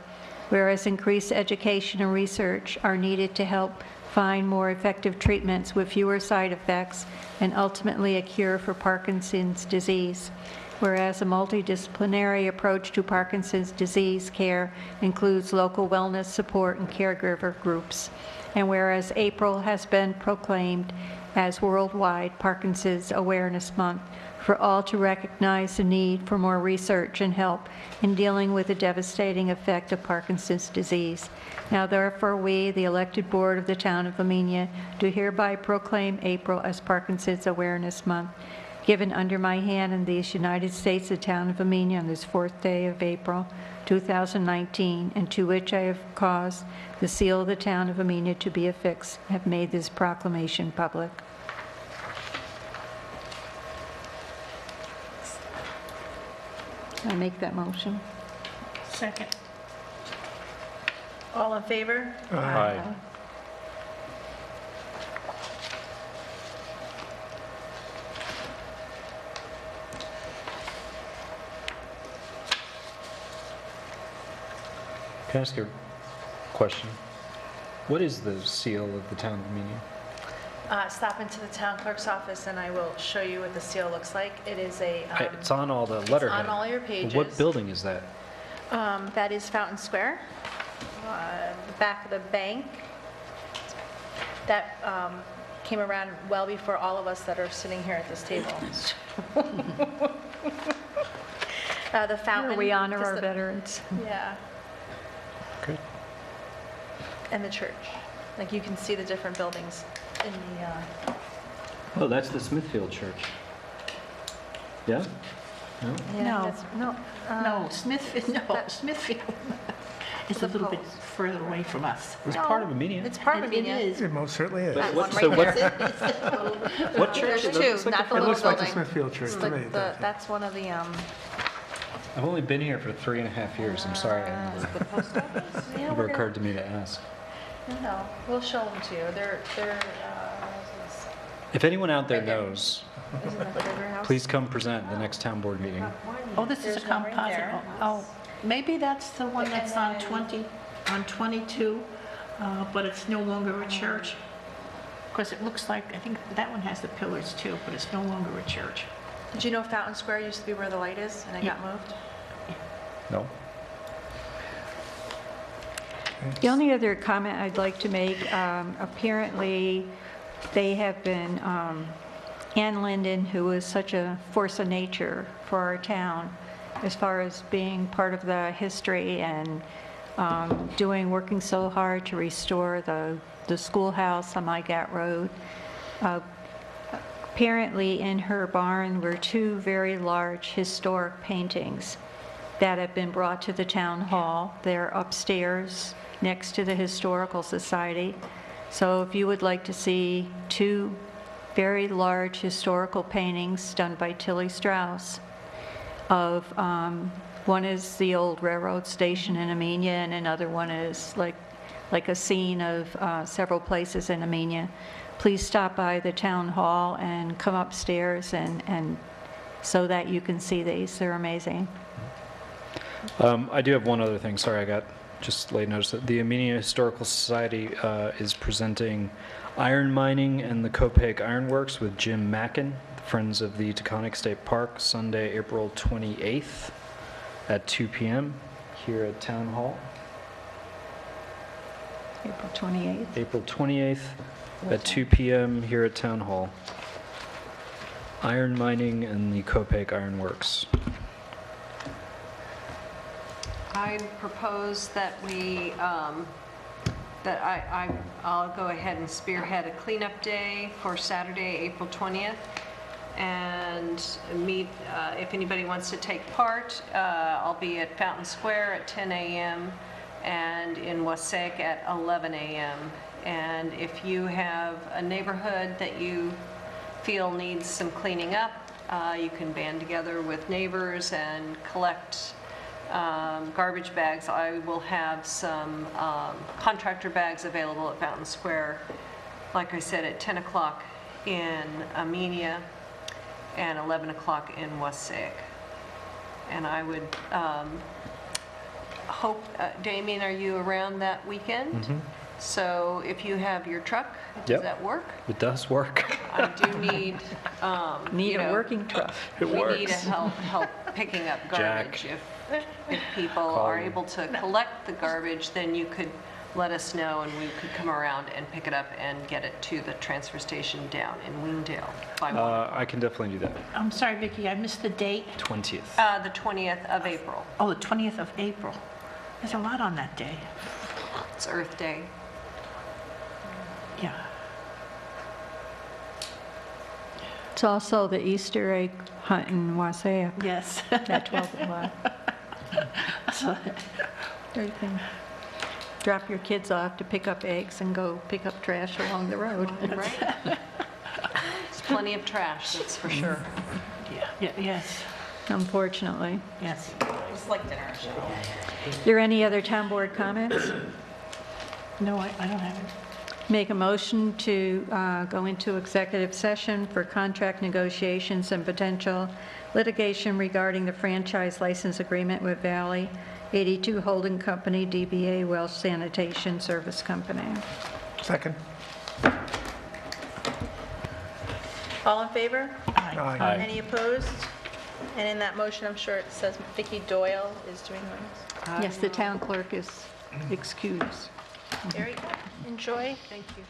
Speaker 1: whereas increased education and research are needed to help find more effective treatments with fewer side effects and ultimately a cure for Parkinson's disease, whereas a multidisciplinary approach to Parkinson's disease care includes local wellness support and caregiver groups, And whereas April has been proclaimed as Worldwide Parkinson's Awareness Month, for all to recognize the need for more research and help in dealing with the devastating effect of Parkinson's disease. Now therefore, we, the elected board of the town of Amenia, do hereby proclaim April as Parkinson's Awareness Month, given under my hand in these United States, the town of Amenia, on this 4th day of April, 2019, and to which I have caused the seal of the town of Amenia to be affixed, have made this proclamation public. I make that motion.
Speaker 2: Second.
Speaker 3: All in favor?
Speaker 6: Aye. Can I ask you a question? What is the seal of the town of Amenia?
Speaker 3: Stop into the town clerk's office and I will show you what the seal looks like. It is a,
Speaker 6: It's on all the letterhead.
Speaker 3: on all your pages.
Speaker 6: What building is that?
Speaker 3: That is Fountain Square, the back of the bank. That came around well before all of us that are sitting here at this table. The fountain.
Speaker 1: Where we honor
Speaker 3: just
Speaker 1: our
Speaker 3: the-
Speaker 1: veterans.
Speaker 3: Yeah,
Speaker 6: Good.
Speaker 3: and the church. Like you can see the different buildings in the,
Speaker 10: Oh, that's the Smithfield Church. Yeah? No?
Speaker 3: yeah,
Speaker 2: No.
Speaker 3: that's- no.
Speaker 2: No, Smithfield. It's a little bit further away from us.
Speaker 6: It's part of Amenia.
Speaker 3: It's part of
Speaker 2: It
Speaker 3: Amenia.
Speaker 2: is.
Speaker 7: It most certainly is.
Speaker 3: That
Speaker 6: What-
Speaker 3: one
Speaker 6: so
Speaker 3: right
Speaker 6: what-
Speaker 3: there.
Speaker 6: What church?
Speaker 3: There's
Speaker 6: is
Speaker 3: two,
Speaker 6: it?
Speaker 3: not the
Speaker 7: It
Speaker 3: little
Speaker 7: looks like the
Speaker 3: building.
Speaker 7: Smithfield Church
Speaker 3: It's
Speaker 7: to
Speaker 3: like
Speaker 7: me.
Speaker 3: the- That's one of the,
Speaker 6: I've only been here for 3.5 years. I'm sorry. It
Speaker 3: yeah,
Speaker 6: never occurred to me to ask.
Speaker 3: No, we'll show them to you. They're,
Speaker 6: If anyone out there
Speaker 3: Right there.
Speaker 6: knows,
Speaker 3: isn't that the river house?
Speaker 6: please come present at the next town board meeting.
Speaker 2: Oh, this is a
Speaker 3: There's one right
Speaker 2: composite.
Speaker 3: there.
Speaker 2: Oh, maybe that's the one that's on 20, on 22, but it's no longer a church. Because it looks like, I think that one has the pillars too, but it's no longer a church.
Speaker 3: Did you know Fountain Square used to be where the light is and it got moved?
Speaker 6: No?
Speaker 1: The only other comment I'd like to make, apparently, they have been, Ann Linden, who is such a force of nature for our town, as far as being part of the history and working so hard to restore the schoolhouse on Mygat Road. Apparently, in her barn were two very large historic paintings that have been brought to the town hall. They're upstairs next to the Historical Society. So if you would like to see two very large historical paintings done by Tilly Strauss of, one is the old railroad station in Amenia, and another one is like a scene of several places in Amenia. Please stop by the town hall and come upstairs and so that you can see these. They're amazing.
Speaker 6: I do have one other thing. Sorry, I got just late notice that the Amenia Historical Society is presenting iron mining and the Copake Ironworks with Jim Mackin, Friends of the Taconic State Park, Sunday, April 28th at 2 p.m. here at Town Hall.
Speaker 1: April 28th.
Speaker 6: April 28th at 2 p.m. here at Town Hall. Iron mining and the Copake Ironworks.
Speaker 4: I propose that we, I'll go ahead and spearhead a cleanup day for Saturday, April 20th, and meet, if anybody wants to take part, I'll be at Fountain Square at 10 a.m. and in Wassaic at 11 a.m. And if you have a neighborhood that you feel needs some cleaning up, you can band together with neighbors and collect garbage bags. I will have some contractor bags available at Fountain Square, like I said, at 10 o'clock in Amenia and 11 o'clock in Wassaic. And I would hope, Damien, are you around that weekend? So if you have your truck, does
Speaker 6: Yep.
Speaker 4: that work?
Speaker 6: It does work.
Speaker 4: I do need,
Speaker 1: Need
Speaker 4: you
Speaker 1: a
Speaker 4: know,
Speaker 1: working truck.
Speaker 6: It
Speaker 4: we need
Speaker 6: works.
Speaker 4: help picking up
Speaker 6: Jack.
Speaker 4: garbage. If people are able to collect the garbage, then you could let us know, and we could come around and pick it up and get it to the transfer station down in Weendale by 1 o'clock.
Speaker 6: I can definitely do that.
Speaker 2: I'm sorry, Vicki, I missed the date.
Speaker 6: 20th.
Speaker 4: The 20th of April.
Speaker 2: Oh, the 20th of April. There's a lot on that day.
Speaker 4: It's Earth Day.
Speaker 2: Yeah.
Speaker 1: It's also the Easter egg hunt in Wasaya
Speaker 2: Yes.
Speaker 1: at 12 o'clock.
Speaker 2: So-
Speaker 1: Or you can drop your kids off to pick up eggs and go pick up trash along the road.
Speaker 4: Right? There's plenty of trash, that's for sure.
Speaker 2: Yeah, yes,
Speaker 1: Unfortunately.
Speaker 2: yes.
Speaker 1: Are there any other town board comments?
Speaker 2: No, I don't have it.
Speaker 1: Make a motion to go into executive session for contract negotiations and potential litigation regarding the franchise license agreement with Valley 82 Holding Company, DBA Welsh Sanitation Service Company.
Speaker 7: Second?
Speaker 3: All in favor?
Speaker 7: Aye.
Speaker 6: Aye.
Speaker 3: Any opposed? And in that motion, I'm sure it says Vicki Doyle is doing this.
Speaker 1: Yes, the town clerk is excused.
Speaker 3: Very good. Enjoy. Thank you.